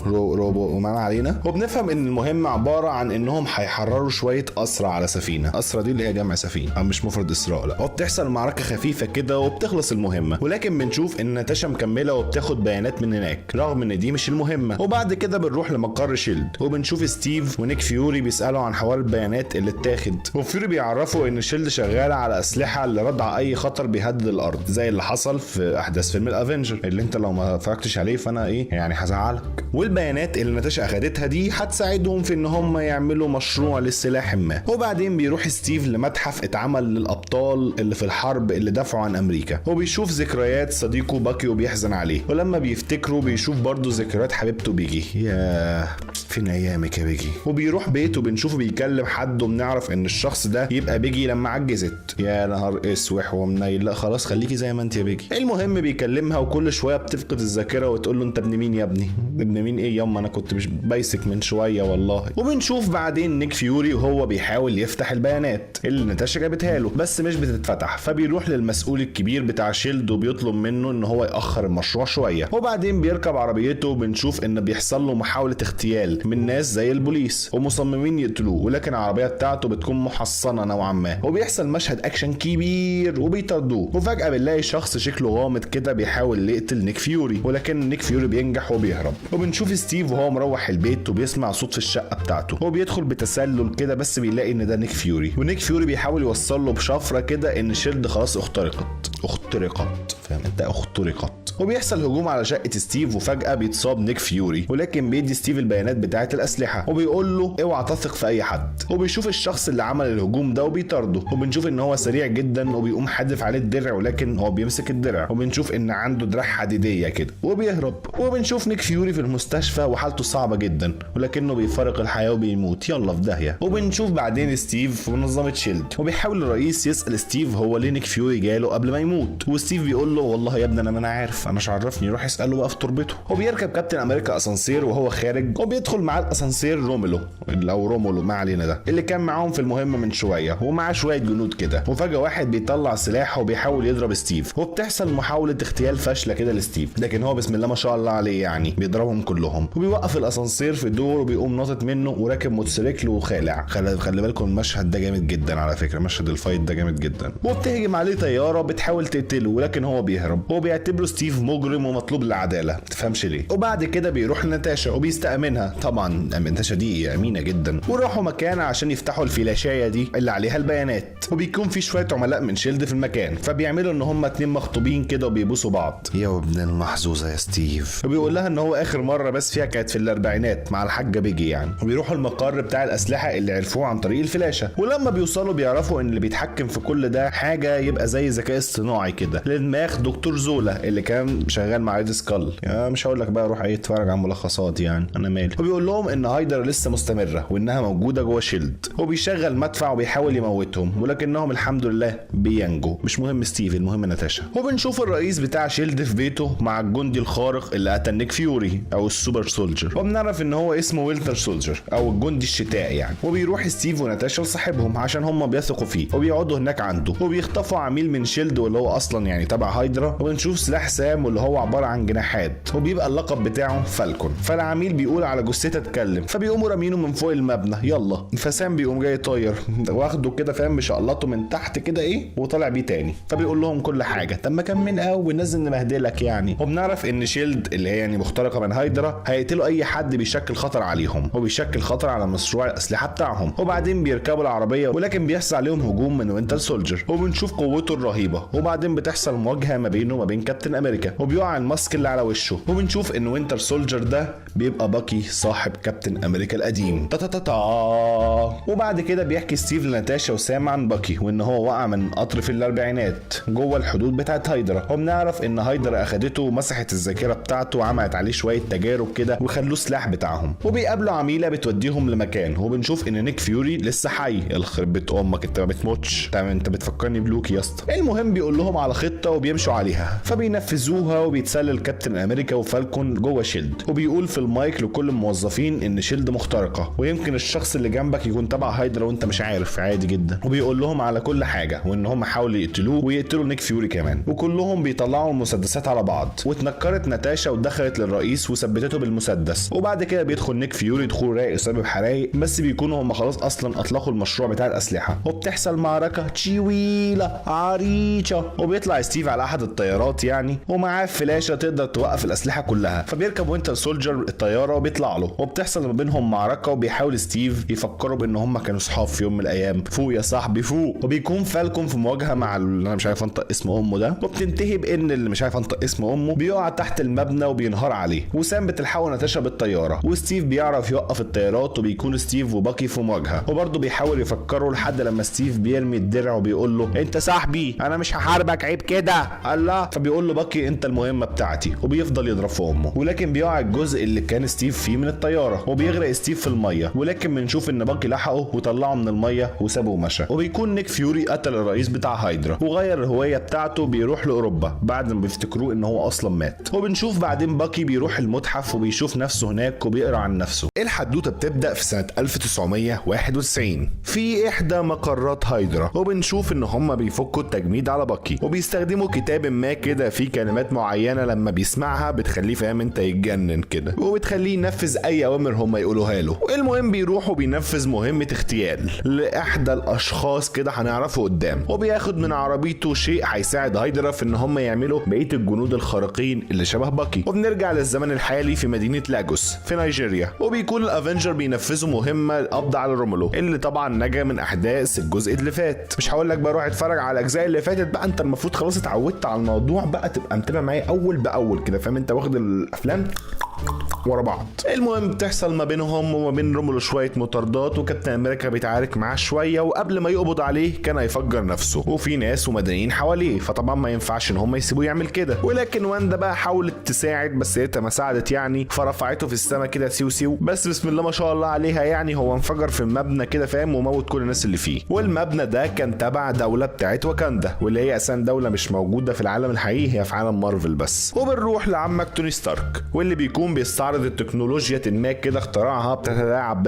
وما علينا. وبنفهم ان المهمه عباره عن انهم هيحرروا شويه اسرى على سفينه. اسرى دي اللي هي جمع سفينه، او مش مفرد اسراء، لا. وبتحصل معركه خفيفه كده وبتخلص المهمه، ولكن بنشوف ان ناتاشا مكمله وبتاخد بيانات من هناك رغم ان دي مش المهمه. وبعد كده بنروح لمقر شيلد، وبنشوف ستيف ونيك فيوري بيسالوا عن حوار البيانات اللي اتاخد، وفيوري بيعرفوا ان شيلد شغاله على اسلحه لردع اي خطر بيهدد الارض، زي اللي حصل في احداث فيلم الافنجر اللي انت لو ما اتفرجتش عليه فانا ايه يعني هزعلك. والبيانات اللي ناتاشا اخدتها دي هتساعدهم في ان هم يعملوا مشروع للسلاح ما. وبعدين بيروح ستيف لمتحف اتعمل للابطال اللي في الحرب اللي دافعوا عن امريكا، وبيشوف ذكريات صديقه باكي وبيحزن عليه، ولما بيفتكروا بيشوف برضه ذكريات حبيبته بيجي. يا فين ايامك يا بيجي. وبيروح بيته بنشوفه بيكلم حد، وبنعرف ان الشخص ده يبقى بيجي لما عجزت. يا نهار اسوح ومنيل. لا خلاص خليكي زي ما انت يا بيجي. المهم بيكلمها وكل شويه بتفقد الذاكره وتقول له انت ابن مين يا ابني؟ ابن مين ايه ياما؟ انا كنت مش بايسك من شويه والله. وبنشوف بعدين نيك فيوري وهو بيحاول يفتح البيانات اللي ناتاشا جابتها له، بس مش بتتفتح، فبيروح للمسؤول الكبير بتاع شيلد وبيطلب منه ان هو ياخر المشروع شويه. وبعدين بيركب عربيته وبنشوف ان بيحصل له محاوله اغتيال من ناس زي البوليس ومصممين يقتلوه، ولكن العربيه بتاعته بتكون محصنه نوعا ما، وبيحصل مشهد اكشن كبير وبيطردوه. وفجاه بنلاقي شخص شكله غامض كده بيحاول يقتل نيك فيوري، ولكن نيك فيوري بينجح وبيهرب. وبنشوف ستيف وهو مروح البيت وبيسمع صوت في الشقه بتاعته، وبيدخل بتسلل كده بس بيلاقي ان ده نيك فيوري، ونيك فيوري بيحاول يوصل له بشفره كده ان شيلد خلاص اخترقت فاهم انت؟ اخترقت. وبيحصل هجوم على شقه ستيف، وفجاه بيتصاب نيك فيوري، ولكن بيدي ستيف البيانات بتاعه الاسلحه وبيقول له اوعى تثق في اي حد. وبيشوف الشخص اللي عمل الهجوم ده وبيطارده، وبنشوف ان هو سريع جدا وبيقوم حادف عليه الدرع، ولكن هو بيمسك الدرع، وبنشوف ان عنده دراع حديديه كده وبيهرب. وبنشوف نيك فيوري في المستشفى وحالته صعبه جدا، ولكنه بيفارق الحياه وبيموت. يلا في داهيه. وبنشوف بعدين ستيف في منظمه شيلد، وبيحاول الرئيس يسال ستيف هو ليه نيك فيوري جاله قبل ما يموت، وستيف بيقول له والله يا ابني انا ما عارف، انا مش عرفني، روح اساله بقى في تربته. وبيركب كابتن امريكا اسانسير وهو خارج، وبيدخل معاه الاسانسير رومولو ما علينا ده اللي كان معاهم في المهمه من شويه، ومعاه شويه جنود كده. وفجاه واحد بيطلع سلاح وبيحاول يضرب ستيف، وبتحصل محاوله اغتيال فاشله كده لستيف، لكن هو بسم الله ما شاء الله عليه يعني بيضربهم كلهم. وبيوقف الاسانسير في دور وبيقوم ناطط منه وراكب موتوسيكل وخالع. خلي بالكم المشهد ده جامد جدا على فكره، مشهد الفايت ده جامد جدا. وبتهجم عليه طياره بتحاول تقتله، ولكن هو بيهرب. هو بيعتبره ستيف مجرم ومطلوب للعداله، ما تفهمش ليه. وبعد كده بيروح لناتاشا وبيستأمنها، طبعا ناتاشا دي امينه جدا، وراحوا مكان عشان يفتحوا الفلاشايه دي اللي عليها البيانات، وبيكون في شويه عملاء من شيلد في المكان، فبيعملوا ان هم اتنين مخطوبين كده وبيبوسوا بعض. يا ابن المحظوظه يا ستيف. وبيقول لها ان هو اخر مره بس فيها كانت في الاربعينات مع الحاجه بيجي يعني. وبيروحوا المقر بتاع الاسلحه اللي عرفوه عن طريق الفلاشه، ولما بيوصلوا بيعرفوا ان اللي بيتحكم في كل ده حاجه يبقى زي ذكاء اصطناعي كده لدماغ دكتور زولا اللي كان شغال مع ريد سكال. يعني مش هقول لك بقى روح اتفرج على ملخصات يعني، انا مالي. وبيقول لهم ان هايدر لسه مستمره وانها موجوده جوه شيلد، وبيشغل مدفع وبيحاول يموتهم، ولكنهم الحمد لله بينجوا. مش مهم ستيف، المهم ناتاشا. وبنشوف الرئيس بتاع شيلد في بيته مع الجندي الخارق اللي قتل نيك فيوري او السوبر سولجر، وبنعرف ان هو اسمه ويلتر سولجر او الجندي الشتائي يعني. وبيروح ستيف وناتاشا لصاحبهم عشان هم بيثقوا فيه، وبيقعدوا هناك عنده، وبيخطفوا عميل من شيلد واللي هو اصلا يعني تبع هايدرا. وبنشوف سلاح سام فاهم، واللي هو عباره عن جناحات، وبيبقى اللقب بتاعه فالكون. فالعميل بيقول على جثتها اتكلم، فبيقوموا رامينه من فوق المبنى يلا، فسام بيقوم جاي طاير واخده كده فاهم، مشقلطه من تحت كده ايه، وطالع بيه تاني. فبيقول لهم كل حاجه، طب ما كان من اول نازل نبهدلك يعني. وبنعرف ان شيلد اللي هي يعني مخترقه من هايدرا هيقتلوا اي حد بيشكل خطر عليهم، وبيشكل خطر على مشروع الاسلحه بتاعهم. وبعدين بيركبوا العربيه، ولكن بيحصل عليهم هجوم من وينتر سولجر، وبنشوف قوته الرهيبه. وبعدين بتحصل مواجهه ما بينه وما بين كابتن امريكا، وبيقع الماسك اللي على وشه، وبنشوف ان وينتر سولجر ده بيبقى باكي صاحب كابتن امريكا القديم. وبعد كده بيحكي ستيف لناتاشا وسام عن باكي، وان هو وقع من قطر في الاربعينات جوه الحدود بتاعت هايدرا. وبنعرف ان هايدرا اخدته ومسحت الذاكره بتاعته وعملت عليه شويه تجارب كده وخلوه سلاح بتاعهم. وبيقابلوا عميله بتوديهم لمكان، وبنشوف ان نيك فيوري لسه حي. يخرب بيت امك انت ما بتموتش، تمام انت بتفكرني بلوكي يا اسطى. المهم بيقول لهم على خطه وبيمشوا عليها، فبينفذوها وبيتسلل كابتن امريكا وفالكون جوه شيلد. وبيقول في المايك لكل الموظفين ان شيلد مخترقه، ويمكن الشخص اللي جنبك يكون تبع هايدرا وانت مش عارف، عادي جدا. وبيقول لهم على كل حاجه، وان هم حاولوا يقتلوه ويقتلوا نيك فيوري كمان. وكلهم بيطلعوا المسدسات على بعض، واتنكرت ناتاشا ودخلت للرئيس وثبتته بالمسدس. وبعد كده بيدخل نيك فيوري دخول رايق سبب حرايق، بس بيكونوا هم خلاص اصلا اطلقوا المشروع بتاع الاسلحه. وبتحصل معركه طويله عريضه، وبيطلع ستيف على احد الطيارات يعني، ومعاه فلاشه تقدر توقف الاسلحه كلها. فبيركب وينتر سولجر الطياره وبيطلع له، وبتحصل ما بينهم معركه، وبيحاول ستيف يفكروا بان هم كانوا صحاب في يوم من الايام. فوق يا صاحبي فوق. وبيكون فالكون في مواجهه مع اللي انا مش عارف انطق اسم امه ده، وبتنتهي بان اللي مش عارف انطق اسم امه بيقع تحت المبنى وبينهار عليه. وسام بتلحقه ناتاشا بالطياره، وستيف بيعرف يوقف الطيارات، وبيكون ستيف وباكي في مواجهه. وبرضه بيحاول يفكروا لحد لما ستيف بيرمي الدرع وبيقول له انت صاحبي انا مش هحاربك عيب كده الله. فبيقول له باكي انت المهمه بتاعتي، وبيفضل يضرب في امه. ولكن بيقع الجزء اللي كان ستيف فيه من الطياره، وبيغرق ستيف في الميه. ولكن بنشوف ان باكي لحقه وطلعه من الميه وسابه ومشى. وبيكون نيك فيوري قتل الرئيس بتاع هايدرا، وغير الهويه بتاعته بيروح لاوروبا بعد ما بيفتكروه ان هو اصلا مات. وبنشوف بعدين باكي بيروح المتحف وبيشوف نفسه هناك وبيقرا عن نفسه. الحدوته بتبدا في سنه 1991 في احدى مقرات هايدرا، وبنشوف ان هم بيفكوا التجميد على باكي، وبيستخدموا كتاب ما كده فيه كلمات معينه لما بيسمعها بتخليه فاهم انت يتجنن كده، وبتخليه ينفذ اي اوامر هم يقولوها له. المهم بيروح وبينفذ مهمه اغتيال لاحدى الاشخاص كده هنعرفه قدام، وبياخد من عربيته شيء هيساعد هايدرا في ان هم يعملوا بقيه الجنود الخارقين اللي شبه باكي. وبنرجع للزمن الحالي في مدينه لاجوس في نيجيريا، وبيكون الافنجر بينفذوا مهمه القبض على رومولو اللي طبعا نجا من احداث الجزء اللي فات. مش هقول لك بقى روح اتفرج على الاجزاء اللي فاتت بقى، انت المفروض خلاص اتعودت على الموضوع بقى، تبقى متابع معايا اول باول كده فاهم انت، واخد الافلام ورا بعض. المهم بتحصل ما بينهم وما بين رومولو شويه مطاردات، وكابتن امريكا بيتعارك معاه شويه، وقبل ما يقبض عليه كان هيفجر نفسه، وفي ناس ومدنيين حواليه، فطبعا ما ينفعش ان هم يسيبوه يعمل كده. ولكن واندا بقى حاولت تساعد، بس هي ما ساعدت يعني، فرفعته في السماء كده سيو سيو، بس بسم الله ما شاء الله عليها يعني، هو انفجر في المبنى كده فاهم، وموت كل الناس اللي فيه. والمبنى ده كان تبع دوله بتاعت واكاندا، واللي هي اساسا دوله مش موجوده في العالم الحقيقي، هي في عالم مارفل بس. وبنروح لعمك توني ستارك، واللي بيكون بيستعرض التكنولوجيا ما كده اخترعها بتتلاعب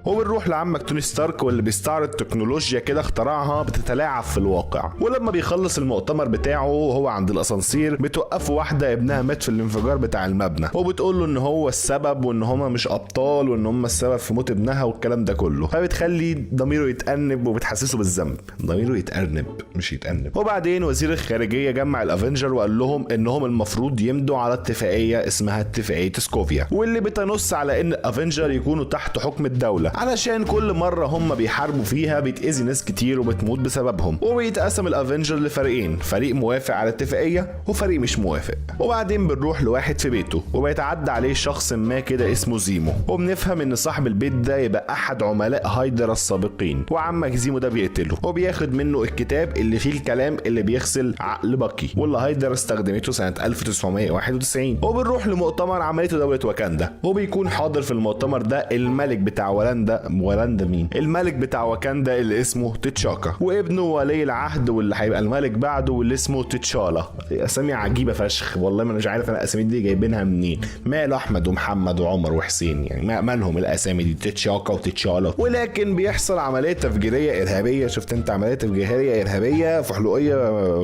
وبنروح لعمك توني ستارك واللي بيستعرض تكنولوجيا كده اخترعها بتتلاعب في الواقع. ولما بيخلص المؤتمر بتاعه وهو عند الاسانسير بتوقفه واحده ابنها مات في الانفجار بتاع المبنى، وبتقول له ان هو السبب وان هما مش ابطال وان هما السبب في موت ابنها والكلام ده كله، فبتخلي ضميره يتأنب وبتحسسه بالذنب. ضميره يتأنب مش يتأنب. وبعدين وزير الخارجيه جمع الافنجر وقال لهم انهم المفروض يمضوا على اتفاقيه اسمها اتفاقيه سكوفيا، واللي بتنص على ان الافنجر يكونوا تحت حكم الدوله، علشان كل مره هم بيحاربوا فيها بيتأذي ناس كتير وبتموت بسببهم. وبيتقسم الافنجر لفريقين، فريق موافق على الاتفاقيه وفريق مش موافق. وبعدين بنروح لواحد في بيته وبيتعدى عليه شخص ما كده اسمه زيمو، وبنفهم ان صاحب البيت ده يبقى احد عملاء هايدرا السابقين، وعمك زيمو ده بيقتله وبياخد منه الكتاب اللي فيه الكلام اللي بيغسل عقل باكي، واللي هايدرا استخدمته سنه 1990 1991. وبنروح لمؤتمر عملته دولة واكاندا، وبيكون حاضر في المؤتمر ده الملك بتاع ولاندا مين؟ الملك بتاع واكاندا اللي اسمه تيتشاكا، وابنه ولي العهد واللي هيبقى الملك بعده واللي اسمه تيتشالا. اسامي عجيبه فشخ والله، ما مش عارف انا الاسامي دي جايبينها منين. ماله احمد ومحمد وعمر وحسين يعني، مالهم الاسامي دي تيتشاكا وتيتشالا؟ ولكن بيحصل عمليه تفجيريه ارهابيه. شفت انت عمليه تفجيريه ارهابيه فحلوقيه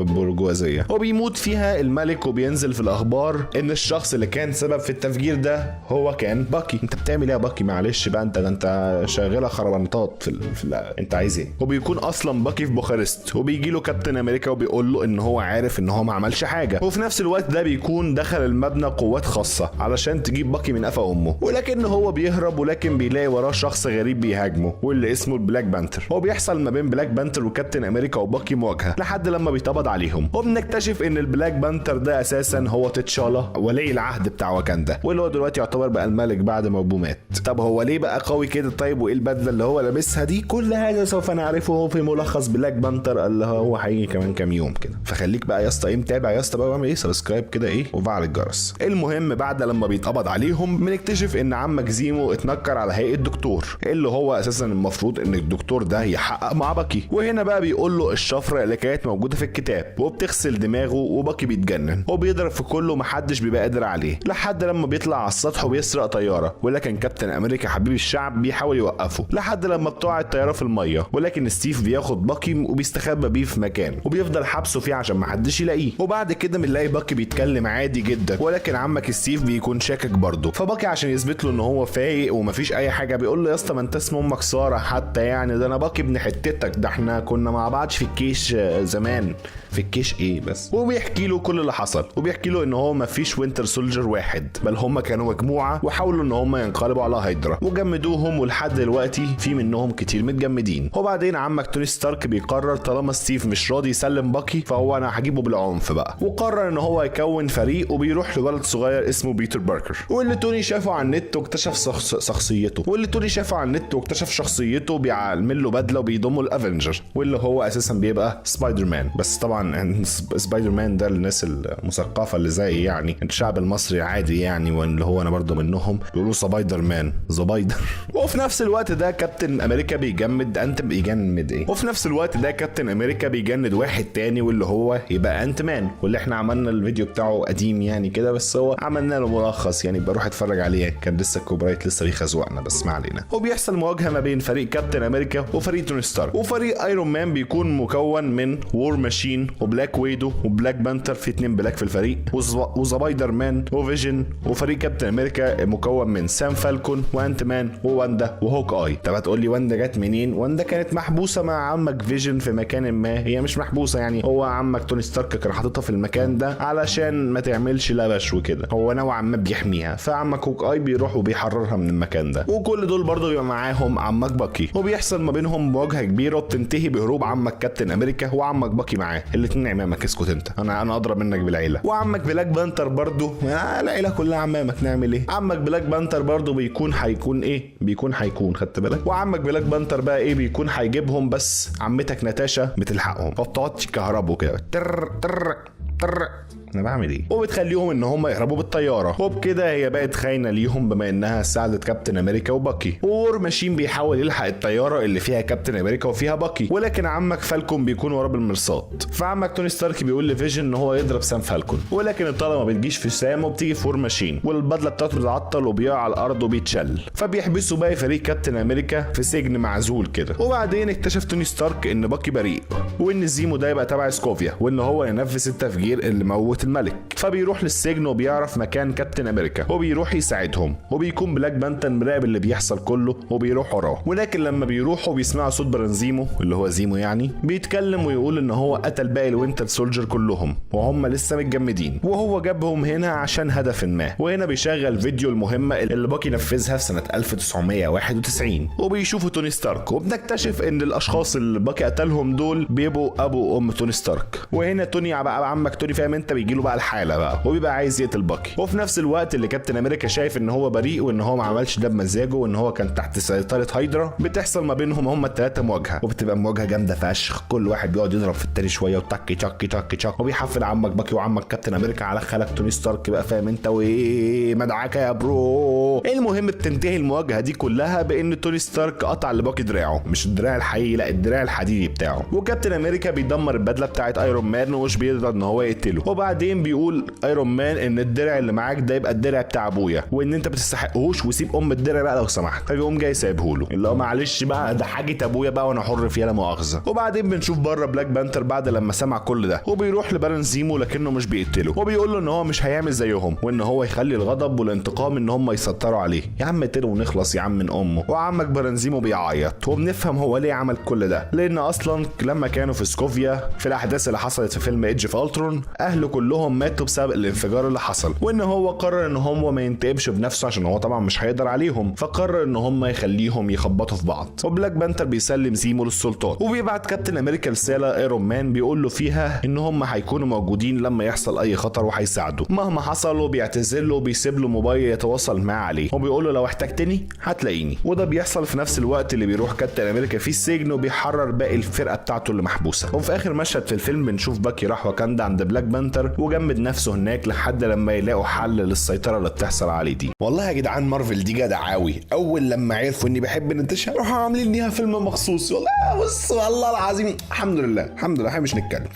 برجوازيه، وبيموت فيها الملك. وبينزل في الاخبار ان الشخص اللي كان سبب في التفجير ده هو كان باكي. انت بتعمل ايه يا باكي؟ معلش بقى انت شغاله خربانطات انت عايز ايه؟ وبيكون اصلا باكي في بوخارست، وبيجي له كابتن امريكا وبيقول له ان هو عارف ان هو ما عملش حاجه. وفي نفس الوقت ده بيكون دخل المبنى قوات خاصه علشان تجيب باكي من قفا امه، ولكن هو بيهرب. ولكن بيلاقي وراه شخص غريب بيهاجمه واللي اسمه البلاك بانتر. هو بيحصل ما بين بلاك بانتر وكابتن امريكا وباكي مواجهه لحد لما بيتقبض عليهم. وبنكتشف ان البلاك بانتر ده اساسا هو تيتشالا ولي العهد بتاع واكاندا، واللي هو دلوقتي يعتبر بقى الملك بعد ما ابوه مات. طب هو ليه بقى قوي كده؟ طيب وايه البدله اللي هو لابسها دي؟ كل هذا سوف نعرفه في ملخص بلاك بانتر اللي هو هيجي كمان كام يوم كده. فخليك بقى يا اسطى ايه متابع يا اسطى بقى، واعمل ايه سبسكرايب كده ايه وفعل الجرس. المهم بعد لما بيتقبض عليهم بنكتشف ان عمك زيمو اتنكر على هيئه دكتور، اللي هو اساسا المفروض ان الدكتور ده يحقق مع باكي. وهنا بقى بيقول له الشفره اللي كانت موجوده في الكتاب، وبتغسل دماغه. وباكي بيتجنن وبيضرب في كله محدش بيبقى قادر عليه، لحد لما بيطلع على السطح وبيسرق طياره. ولكن كابتن امريكا حبيب الشعب بيحاول يوقفه لحد لما بتقع الطياره في الميه. ولكن ستيف بياخد باكي وبيستخبى بيه في مكان وبيفضل حبسه فيه عشان محدش يلاقيه. وبعد كده بنلاقي باكي بيتكلم عادي جدا، ولكن عمك ستيف بيكون شاكك برضه. فباكي عشان يثبت له ان هو فايق ومفيش اي حاجه بيقول له يا اسطى ما انت اسم امك ساره حتى يعني، ده انا باكي ابن حتتك، ده احنا كنا مع بعض في الكيش زمان. في الكيش ايه بس؟ وبيحكي له كل اللي حصل، وبيحكي له ان هو مفيش وينتر سولجر واحد، بل هم كانوا مجموعه وحاولوا ان هم ينقلبوا على هايدرا وجمدوهم، ولحد دلوقتي في منهم كتير متجمدين. وبعدين عمك توني ستارك بيقرر طالما ستيف مش راضي يسلم باكي فهو انا هجيبه بالعنف بقى. وقرر ان هو يكون فريق وبيروح لولد صغير اسمه بيتر باركر، واللي توني شافه على النت واكتشف شخصيته بيعمل له بدله وبيضمه الافنجر، واللي هو اساسا بيبقى سبايدر مان. بس طبعا سبايدر مان ده للناس المثقفه اللي زي يعني الشعب المصري عادي يعني، واللي هو انا برضو منهم بيقولوا سبايدر مان زبايدر. وفي نفس الوقت ده كابتن امريكا بيجند واحد تاني واللي هو يبقى انت مان، واللي احنا عملنا الفيديو بتاعه قديم يعني كده، بس هو عملنا له ملخص يعني بروح اتفرج عليه، كان لسه الكوبرايت لسه بيخزوقنا بس ما علينا. وبيحصل مواجهه ما بين فريق كابتن امريكا وفريق توني ستارك. وفريق ايرون مان بيكون مكون من وور ماشين وبلاك ويدو وبلاك بانتر، في 2 بلاك في الفريق، وسبايدر مان وفيجن. وفريق كابتن امريكا مكون من سام فالكون وانت مان وواندا وهوك اي. طب هتقول لي واندا جت منين؟ واندا كانت محبوسه مع عمك فيجن في مكان ما، هي مش محبوسه يعني، هو عمك توني ستارك كان حاططها في المكان ده علشان ما تعملش لبش وكده، هو نوعا ما بيحميها. فعمك هوك اي بيروح وبيحررها من المكان ده. وكل دول برضه بيبقى معاهم عمك باكي، وبيحصل ما بينهم مواجهه كبيره وبتنتهي بهروب عمك كابتن امريكا وعمك باكي معاه. الاثنين عمامك، اسكت انت، انا اضرب منك بالعيله. وعمك بلاك بانتر برضه، العيله كلها عمامك، نعمل ايه؟ عمك بلاك بانتر برضه هيكون خدت بالك؟ وعمك بلاك بانتر بقى ايه؟ بيكون هيجيبهم، بس عمتك ناتاشا بتلحقهم فبتقعد تكهربوا كده انا بعمل ايه؟ وبتخليهم ان هم يهربوا بالطياره. وبكده هي بقت خاينه ليهم بما انها ساعدت كابتن امريكا وباكي. وور ماشين بيحاول يلحق الطياره اللي فيها كابتن امريكا وفيها باكي، ولكن عمك فالكون بيكون وراه بالمرصاد. فعمك توني ستارك بيقول لفيجن ان هو يضرب سام فالكون، ولكن الطلقه ما بتجيش في سام وبتيجي في وور ماشين، والبدله بتاعته بتتعطل وبيقع على الارض وبيتشل. فبيحبسوا باقي فريق كابتن امريكا في سجن معزول كده. وبعدين اكتشف توني ستارك ان باكي بريء، وان زيمو ده يبقى تبع سكوفيا، وان هو ينفذ التفجير اللي موت الملك. فبيروح للسجن وبيعرف مكان كابتن امريكا وبيروح يساعدهم، وبيكون بلاك بانتر مراقب اللي بيحصل كله وبيروح وراه. ولكن لما بيروحوا بيسمعوا صوت برنزيمو اللي هو زيمو يعني بيتكلم ويقول ان هو قتل باقي الوينتر سولجر كلهم وهم لسه متجمدين، وهو جابهم هنا عشان هدف ما. وهنا بيشغل فيديو المهمه اللي باكي نفذها في سنه 1991، وبيشوفوا توني ستارك، وبنكتشف ان الاشخاص اللي باكي قتلهم دول بيبقوا ابو وام توني ستارك. وهنا توني بقى عمك توني فاهم انت بيجيله بقى الحاله بقى وبيبقى عايز يقتل باكي. وفي نفس الوقت اللي كابتن امريكا شايف ان هو بريء وان هو ما عملش ده بمزاجه وان هو كان تحت سيطره هايدرا، بتحصل ما بينهم هم الثلاثه مواجهه، وبتبقى مواجهه جامده فشخ. كل واحد بيقعد يضرب في التاني شويه وتك تك تك تك، وبيحفل عمك باكي وعمك كابتن امريكا على خالك توني ستارك بقى، فاهم انت، وايه مدعكه يا برو. المهم بتنتهي المواجهه دي كلها بان توني ستارك قطع لباكي دراعه، مش الدراع الحقيقي لا الدراع الحديدي بتاعه، وكابتن امريكا بيدمر البدله بتاعت ايرون مان ومش بيقدر ان هو يقتله. وبعدين بيقول ايرون مان ان الدرع اللي معاك ده يبقى الدرع بتاع ابويا وان انت بتستحقهوش وسيب الدرع بقى لو سمحت. فبيقوم جاي سايبه له، اللي هو معلش بقى ده حاجه ابويا بقى وانا حر فيها لا مؤاخذه. وبعدين بنشوف بره بلاك بانتر بعد لما سمع كل ده وبيروح لبارن زيمو لكنه مش بيقتله، وبيقول له ان هو مش هيعمل زيهم وان هو يخلي الغضب والانتقام ان هم يسيطروا عليه. يا عم اقتله ونخلص يا عم من امه. وعمك بارن زيمو بيعيط وبنفهم هو ليه عمل كل ده، لان اصلا لما كانوا في سكوفيا في الاحداث اللي حصلت في فيلم ايدج اوف الترون اهله كلهم ماتوا بسبب الانفجار اللي حصل، وان هو قرر ان هو ما ينتقمش بنفسه عشان هو طبعا مش هيقدر عليهم، فقرر ان هم يخليهم يخبطوا في بعض. وبلاك بانتر بيسلم زيمو للسلطات وبيبعت كابتن امريكا رساله ايرون مان بيقول له فيها ان هم هيكونوا موجودين لما يحصل اي خطر وهيساعدوا مهما حصل، وبيعتذر له وبيسيب له موبايل يتواصل معاه عليه وبيقول له لو احتجتني هتلاقيني. وده بيحصل في نفس الوقت اللي بيروح كابتن امريكا في السجن وبيحرر باقي الفرقه بتاعته اللي محبوسه. وفي اخر مشهد في الفيلم بنشوف باكي راح واكاندا عند بلاك بانتر وجمد نفسه هناك لحد لما يلاقوا حل للسيطره اللي بتحصل عليه دي. والله يا جدعان مارفل دي جدعاوي، اول لما عرفوا اني بحب ننتشر راحوا عاملين ليها فيلم مخصوص. والله بص والله العظيم الحمد لله احنا مش نتكلم.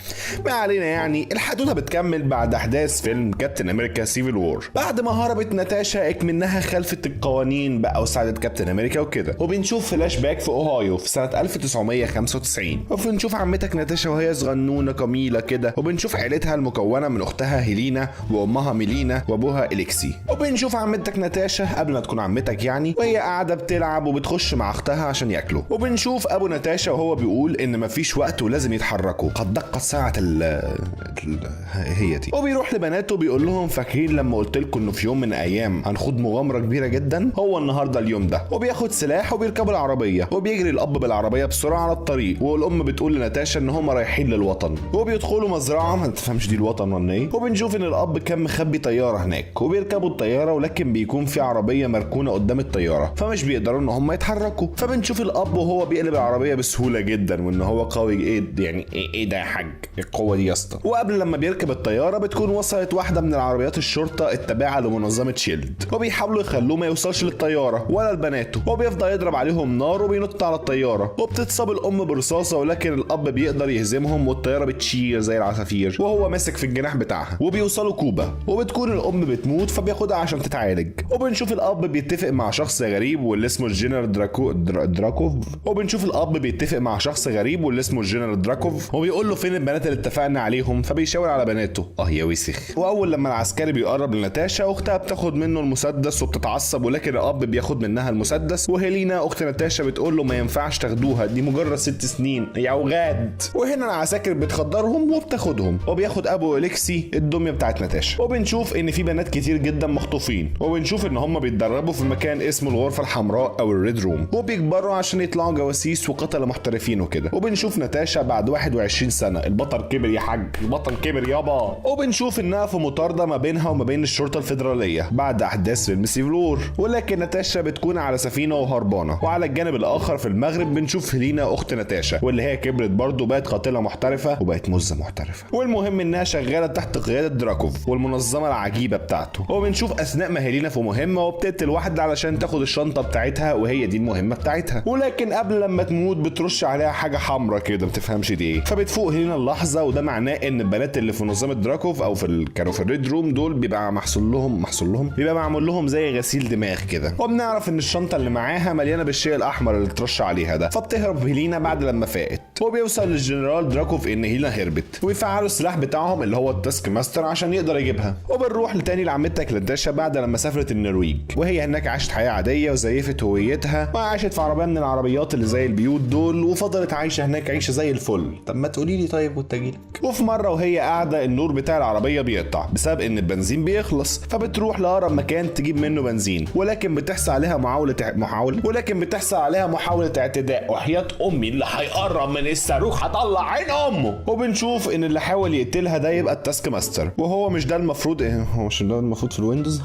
ما علينا، يعني الحدوته بتكمل بعد احداث فيلم كابتن امريكا سيفل وور بعد ما هربت ناتاشا اكمنها خلفت القوانين بقى وساعدت كابتن امريكا وكده. وبنشوف فلاش باك في اوهايو في سنه 1995 وبنشوف عمتك ناتاشا وهي صغنونه جميله كده، وبنشوف عيلتها المكونه من اختها هيلينا وامها ميلينا وابوها اليكسي. وبنشوف عمتك ناتاشا قبل ما تكون عمتك يعني وهي قاعده بتلعب وبتخش مع اختها عشان ياكلوا. وبنشوف ابو ناتاشا وهو بيقول ان مفيش وقت ولازم يتحركوا، قد دقت ساعه هي دي. وبيروح لبناته بيقول لهم فاكرين لما قلت لكم انه في يوم من الايام هنخوض مغامره كبيره جدا؟ هو النهارده اليوم ده. وبياخد سلاح وبيركبوا العربيه وبيجري الاب بالعربيه بسرعه على الطريق، والام بتقول لناتاشا ان هم رايحين للوطن وبيدخلوا مزرعه ما تفهمش دي الوطن ولا ايه. وبنشوف ان الاب كان مخبي طياره هناك وبيركبوا الطياره ولكن بيكون في عربيه مركونه قدام الطياره فمش بيقدروا ان هم يتحركوا. فبنشوف الاب وهو بيقلب العربيه بسهوله جدا وان هو قوي. ايه يعني ايه ده يا حاج القوه دي يا اسطى؟ وقبل لما بيركب الطياره بتكون وصلت واحده من العربيات الشرطه التابعه لمنظمه شيلد وبيحاولوا يخلوه ما يوصلش للطياره ولا لبناته، وبيفضل يضرب عليهم نار وبينط على الطياره وبتتصاب الام برصاصه ولكن الاب بيقدر يهزمهم والطياره بتشير زي العصافير وهو ماسك في الجناح بتاعها. وبيوصلوا كوبا وبتكون الام بتموت فبياخدها عشان تتعالج. وبنشوف الاب بيتفق مع شخص غريب واللي اسمه الجنرال دراكوف وبنشوف الاب بيتفق مع شخص غريب واللي اسمه الجنرال دراكوف وبيقول له فين البنات اللي اتفقنا عليهم، فبيشاور على بناته. يا وسخ. واول لما العسكري بيقرب لناتاشا اختها بتاخد منه المسدس وبتتعصب ولكن الاب بياخد منها المسدس. وهيلينا اخت ناتاشا بتقول له ما ينفعش تاخدوها دي مجرد 6 سنين يا اوغاد. وهنا العساكر بتخدرهم وبتاخدهم وبياخد ابو اليكسي الدميه بتاعت ناتاشا. وبنشوف ان في بنات كتير جدا مخطوفين وبنشوف ان هم بيتدربوا في مكان اسمه الغرفه الحمراء او الريد روم وبيكبروا عشان يطلعوا جواسيس وقتله محترفين وكده. وبنشوف ناتاشا بعد 21 سنه البطل كبر يا حاج، البطل كبر يابا. وبنشوف انها في مطارده ما بينها وما بين الشرطه الفيدراليه بعد احداث فيلم سيفل وور، ولكن ناتاشا بتكون على سفينه وهربانه. وعلى الجانب الاخر في المغرب بنشوف هيلينا اخت ناتاشا واللي هي كبرت برضه بقت قاتله محترفه وبقت مزه محترفه. والمهم انها شغاله تحت قياده دراكوف والمنظمه العجيبه بتاعته. وبنشوف اثناء ما هيلينا في مهمه وبتقتل واحده علشان تاخد الشنطه بتاعتها وهي دي المهمه بتاعتها، ولكن قبل لما تموت بترش عليها حاجه حمراء كده ما تفهمش دي ايه. فبتفوق هيلينا اللحظه وده معناه ان البنات اللي في منظمه دراكوف او كانوا في الريد روم دول بيبقى محصول لهم بيبقى معمول لهم زي غسيل دماغ كده. وبنعرف ان الشنطه اللي معاها مليانه بالشيء الاحمر اللي ترش عليها ده. فبتهرب هيلينا بعد لما فاقت وبيوصل للجنرال دراكوف ان هيلينا هربت ويفعلوا السلاح بتاعهم اللي هو التاسك ماستر عشان يقدر يجيبها. وبنروح لتاني لعمتك ناتاشا بعد لما سافرت النرويج وهي هناك عاشت حياه عاديه وزيفت هويتها وعاشت في عربيه من العربيات اللي زي البيوت دول وفضلت عايشه هناك عيشه زي الفل. طب ما تقولي لي طيب كنت اجيلك. وفي مره وهي قاعده النور بتاع العربيه بيقطع بسبب ان البنزين بيخلص فبتروح لاقرب مكان تجيب منه بنزين ولكن بتحصل عليها محاوله اعتداء. وحياه امي اللي هيقرب من الصاروخ هطلع عين امه. وبنشوف ان اللي حاول يقتلها ده يبقى التاسك ماستر، وهو مش ده المفروض هو مش ده المفروض في الويندوز.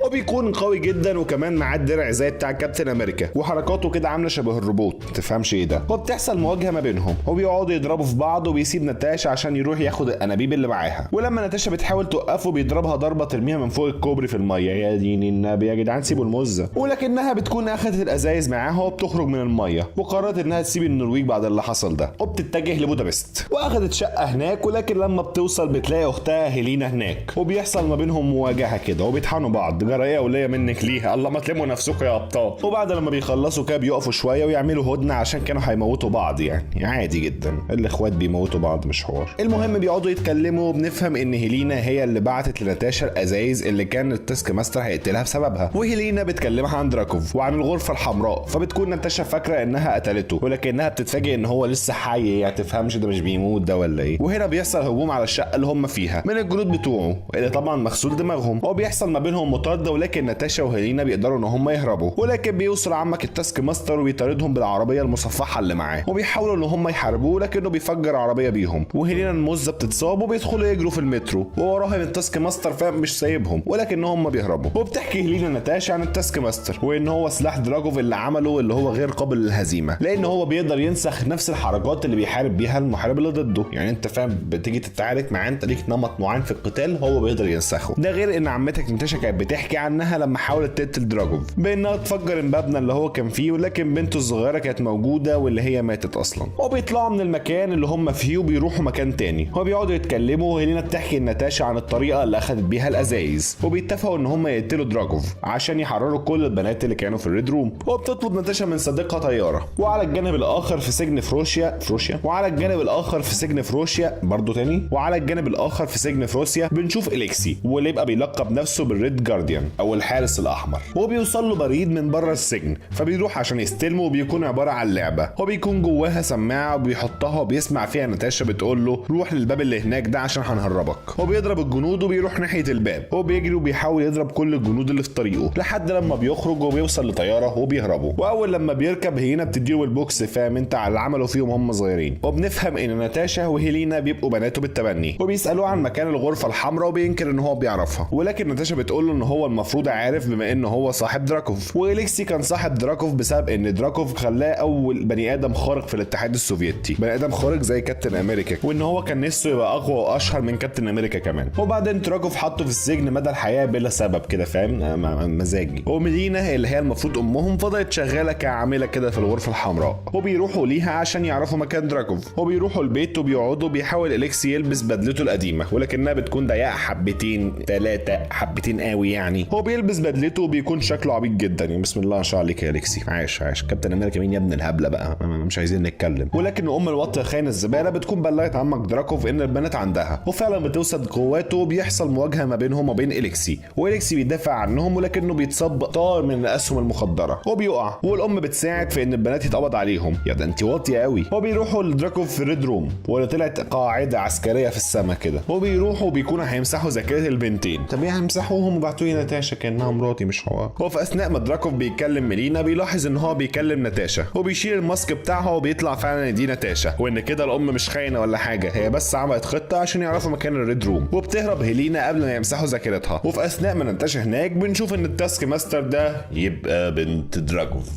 وبيكون قوي جدا وكمان معاه الدرع زي بتاع كابتن امريكا وحركاته كده عامله شبه الروبوت، تفهمش ايه ده. وبتحصل مواجهه ما بينهم وبيقعدوا يضربوا في بعض، وبيسيب ناتاشا عشان يروح ياخد الانابيب اللي معاها. ولما ناتاشا بتحاول توقفه بيضربها ضربه ترميها من فوق الكوبري في الميه. يا دين النبي يا جدعان سيبوا المزه. ولكنها بتكون اخذت الازايز معاها وبتخرج من الميه، وقررت انها تسيب النرويج بعد اللي حصل ده، وبتتجه لبودابست واخذت شقه هناك. ولكن لما بتوصل بتلاقي اختها هيلينا هناك، وبيحصل ما بينهم مواجهه كده وبيطحنوا بعض. جرايه وليه منك ليها، الله ما تلموا نفسكم يا ابطال. وبعد لما بيخلصوا كده بيقفوا شويه ويعملوا هدنه عشان كانوا هيموتوا بعض، يعني عادي جدا الاخوات بيموتوا بعض مش حوار. المهم بيقعدوا يتكلموا وبنفهم ان هيلينا هي اللي بعتت لناتاشا الازايز اللي كان التاسك ماستر هيقتلها بسببها. وهيلينا بتكلمها عن دراكوف وعن الغرفه الحمراء، فبتكون ناتاشا فاكره انها قتلته، ولكنها بتتفاجئ ان هو لسه حي. يعني تفهمش ده مش بيموت ده ولا ايه. وهنا بيحصل هجوم على الشقه اللي هم فيها من الجنود بتوعه اللي طبعا مغسول دماغهم، وبيحصل ما بينهم مطارده. ولكن ناتاشا وهيلينا بيقدروا ان هم يهربوا، ولكن بيوصل عمك التاسك ماستر وبيطاردهم بالعربيه المصفحه اللي معاه، وبيحاولوا ان هم يحاربوه لكنه بيفجر عربيه بيهم. وهيلينا المزه بتتصاب وبيدخلوا يجروا في المترو، ووراهم التاسك ماستر فاهم مش سايبهم، ولكنهم بيهربوا. وبتحكي هيلينا ناتاشا عن التاسك ماستر وان هو سلاح دراكوف اللي عمله اللي هو غير قابل للهزيمه، لان هو بيقدر ينسخ نفس الحركات اللي بيحارب بيها المحارب اللي ضده. يعني انت فاهم بتيجي تتعارك معاه، انت ليك نمط معين في القتال هو بيقدر ينسخه. ده غير ان عمتك ناتاشا كانت بتحكي عنها لما حاولت تقتل دراكوف بانها تفجر المبنى اللي هو كان فيه، ولكن بنته الصغيره كانت موجوده واللي هي ماتت اصلا. وبيطلعوا من المكان اللي هم فيه وبيروحوا مكان تاني، وبيقعدوا يتكلموا. وهيلينا بتحكي لناتاشا عن الطريقه اللي اخذت بيها الازايز، وبيتفقوا ان هم يقتلوا دراكوف عشان يحرروا كل البنات اللي كانوا في الريد روم. وبتطلب ناتاشا من صديقها طياره. وعلى الجانب الاخر في سجن فروسيا وعلى الجانب الاخر في سجن فروسيا برضو تاني وعلى الجانب الاخر في سجن فروسيا بنشوف اليكسي، واللي يبقى بيلقب نفسه بالريد جارديان او الحارس الاحمر. وبيوصل له بريد من بره السجن، فبيروح عشان يستلمه، وبيكون عباره عن لعبه وبيكون جواها سماعه وبيحطها وبيسمع فيها ناتاشا بتقول له روح للباب اللي هناك ده عشان هنهربك. وبيضرب الجنود وبيروح ناحيه الباب، وبيجري وبيحاول يضرب كل الجنود اللي في طريقه لحد لما بيخرج وبيوصل لطياره وبيهربوا. واول لما بيركب هيلينا بتديله البوكس، فاهم انت على اللي عملوا فيهم هم صغيرين. وبنفهم ان ناتاشا وهيلينا بيبقوا بناته بالتبني، وبيسالوه عن مكان الغرفه الحمراء وبينكر ان هو بيعرفها. ولكن ناتاشا بتقول له ان هو المفروض عارف بما ان هو صاحب دراكوف، واليكسي كان صاحب دراكوف بسبب ان دراكوف خلاه اول بني ادم خارق في الاتحاد السوفيتي، بني ادم خارق زي كابتن امريكا، وان هو كان نفسه يبقى اقوى واشهر من كابتن امريكا كمان. وبعدين دراكوف حطه في السجن مدى الحياه بلا سبب كده، فاهم مزاجي. ومدينه اللي هي المفروض امهم فضلت شغاله كعامله كده في الغرفه الحمراء، وبيروحوا ليها عشان يعرفوا مكان دراكوف. وبيروحوا البيت وبيقعدوا. بيحاول اليكسي يلبس بدلته القديمه ولكنها بتكون ضيقه حبتين ثلاثه حبتين قوي. يعني هو بيلبس بدلته وبيكون شكله عبيط جدا. يعني بسم الله ما شاء الله عليك يا اليكسي، عايش كابتن امريكا مين يا ابن الهبله بقى، مش عايزين نتكلم. ولكن ام الوطي خاين الزباله بتكون بلغت عمك دراكوف ان البنات عندها، وفعلا بتوصل قواته وبيحصل مواجهه ما بينهم وبين اليكسي. واليكسي بيدافع عنهم ولكنه بيتصاب طار من الاسهم المخدره وبيقع، والام بتساعد في ان البنات يتقبض عليهم. يا ده انت واطيه قوي. وبيروحوا لدراكوف في الريد روم واللي طلعت قاعده عسكريه في السماء كده، وبيروحوا وبيكونوا هيمسحوا ذاكره البنتين. طب يعني مسحوهم وبعتوا لي ناتاشا كانها مراتي مش هو. وفي اثناء ما دراكوف بيكلم ميلينا بيلاحظ ان هو بيكلم ناتاشا، وبيشيل الماسك بتاعها وبيطلع فعلا ان دي ناتاشا، وان كده الام مش خاينه ولا حاجه، هي بس عملت خطه عشان يعرفوا مكان الريد روم. وبتهرب هيلينا قبل ما يمسحوا ذاكرتها. وفي اثناء ما ناتاشا هناك بنشوف ان التاسك ماستر ده يبقى بنت دراكوف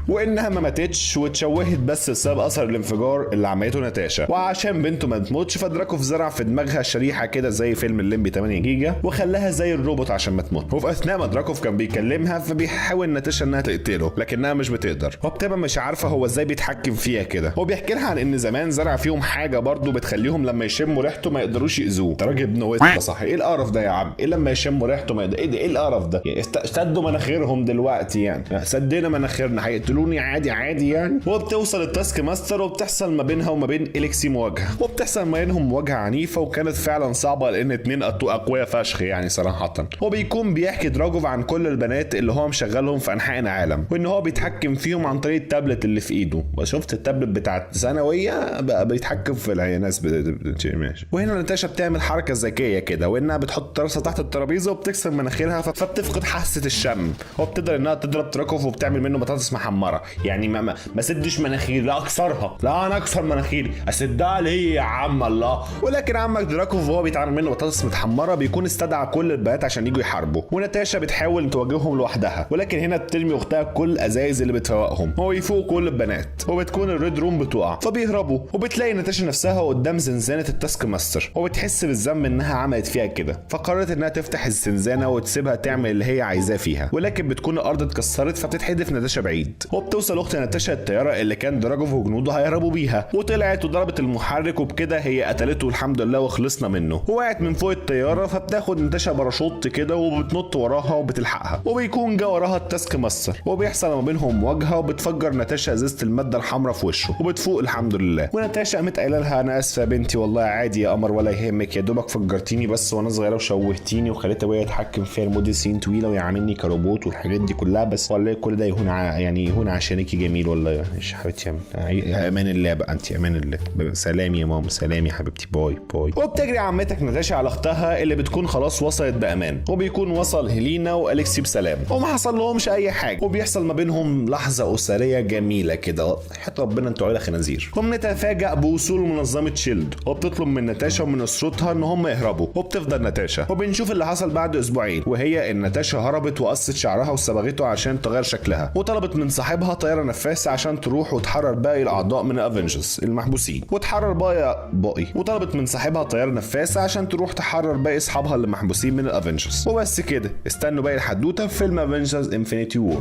وانها ما ماتتش واتشوهت بس بسبب اثر الانفجار اللي عملته ناتاشا. وعشان بنته ما تموتش فدراكوف زرع في دماغها شريحه كده زي فيلم الليمبي 8 جيجا وخلاها زي الروبوت عشان ما تموت. وفي اثناء ما دراكوف كان بيكلمها فبيحاول ناتاشا انها تقتله لكنها مش بتقدر، وبتبقى مش عارفه هو ازاي بيتحكم فيها كده. وبيحكي لها عن ان زمان زرع فيهم حاجه برضه بتخليهم لما يشموا ريحته ما يقدروش ياذوه. انت راجل ابن وسط صح، ايه القرف ده يا عم؟ ايه لما يشموا ريحته ما ايه القرف ده؟ سدوا مناخيرهم دلوقتي، يعني سدينا مناخيرنا هيقتلوني عادي يعني. وبتوصل التاسك ماستر وبتحصل ما بينها وما بين اليكسي مواجهه، وبتحصل ما بينهم مواجهه عنيفه وكانت فعلا صعبه لان اتنين اقوياء فشخ يعني صراحه. وبيكون بيحكي دراكوف عن كل البنات اللي هو مشغلهم في انحاء العالم وان هو بيتحكم فيهم عن طريق التابلت اللي في ايده. وشفت التابلت بتاعت ثانويه بقى بيتحكم في الناس ماشي. وهنا ناتاشا بتعمل حركه ذكيه كده، وانها بتحط راسها تحت الترابيزه وبتكسر مناخيرها فبتفقد حاسه الشم. دم. هو بتقدر انها تضرب دراكوف وبتعمل منه بطاطس محمره، يعني ما سدش مناخير، لا اكسرها، لا انا اكسر مناخيري اسدها ليه يا عم الله. ولكن عمك دراكوف وهو بيتعمل منه بطاطس متحمره بيكون استدعى كل البنات عشان يجوا يحاربوا، وناتاشا بتحاول تواجههم لوحدها، ولكن هنا بترمي اختها كل الازايز اللي بتفوقهم، هو يفوق كل البنات، وبتكون الريد روم بتقع فبيهربوا، وبتلاقي ناتاشا نفسها قدام زنزانه التاسك ماستر، وبتحس بالذنب انها عملت فيها كده، فقررت انها تفتح الزنزانه وتسيبها تعمل اللي هي عايزاه فيها، ولكن بتكون الارض اتكسرت فبتتحدف ناتاشا بعيد، وبتوصل اخت ناتاشا الطياره اللي كان دراجوف وجنوده هيهربوا بيها، وطلعت وضربت المحرك، وبكده هي قتلته الحمد لله وخلصنا منه، وقعت من فوق الطياره فبتاخد ناتاشا باراشوت كده وبتنط وراها وبتلحقها، وبيكون جا وراها التاسك ماستر، وبيحصل ما بينهم مواجهه، وبتفجر ناتاشا ازازه الماده الحمراء في وشه، وبتفوق الحمد لله، وناتاشا قامت قايله لها انا اسفه يا بنتي والله عادي يا قمر ولا يهمك، يا دوبك فجرتيني بس وانا صغيره وشوهتيني وخليت ابويا يتحكم فيا لمده سنين طويله ويعاملني كروبوت والحاجات دي كلها، بس والله كل ده يهون يعني يهون عشانك جميل والله يا حبيبتي، يا امان الله بقى انت، امان الله، سلام يا ماما، سلام يا حبيبتي، باي باي. وبتجري عمتك ناتاشا على اختها اللي بتكون خلاص وصلت بامان، وبيكون وصل هيلينا واليكسي بسلام، وما حصل لهمش اي حاجه، وبيحصل ما بينهم لحظه اسريه جميله كده، حياة ربنا انتوا عيله خنازير. وبنتفاجئ بوصول منظمه شيلد، وبتطلب من ناتاشا ومن اسرتها ان هم يهربوا، وبتفضل ناتاشا، وبنشوف اللي حصل بعد اسبوعين، وهي ان ناتاشا هربت وقصت شعرها وصبغته عشان تغير شكلها، وطلبت من صاحبها طياره نفاثه عشان تروح وتحرر باقي الاعضاء من الافنجرز المحبوسين، وتحرر باقي، وطلبت من صاحبها طياره نفاثه عشان تروح تحرر باقي اصحابها اللي محبوسين من الافنجرز، وبس كده. استنوا باقي الحدوته في فيلم افنجرز انفينيتي وور.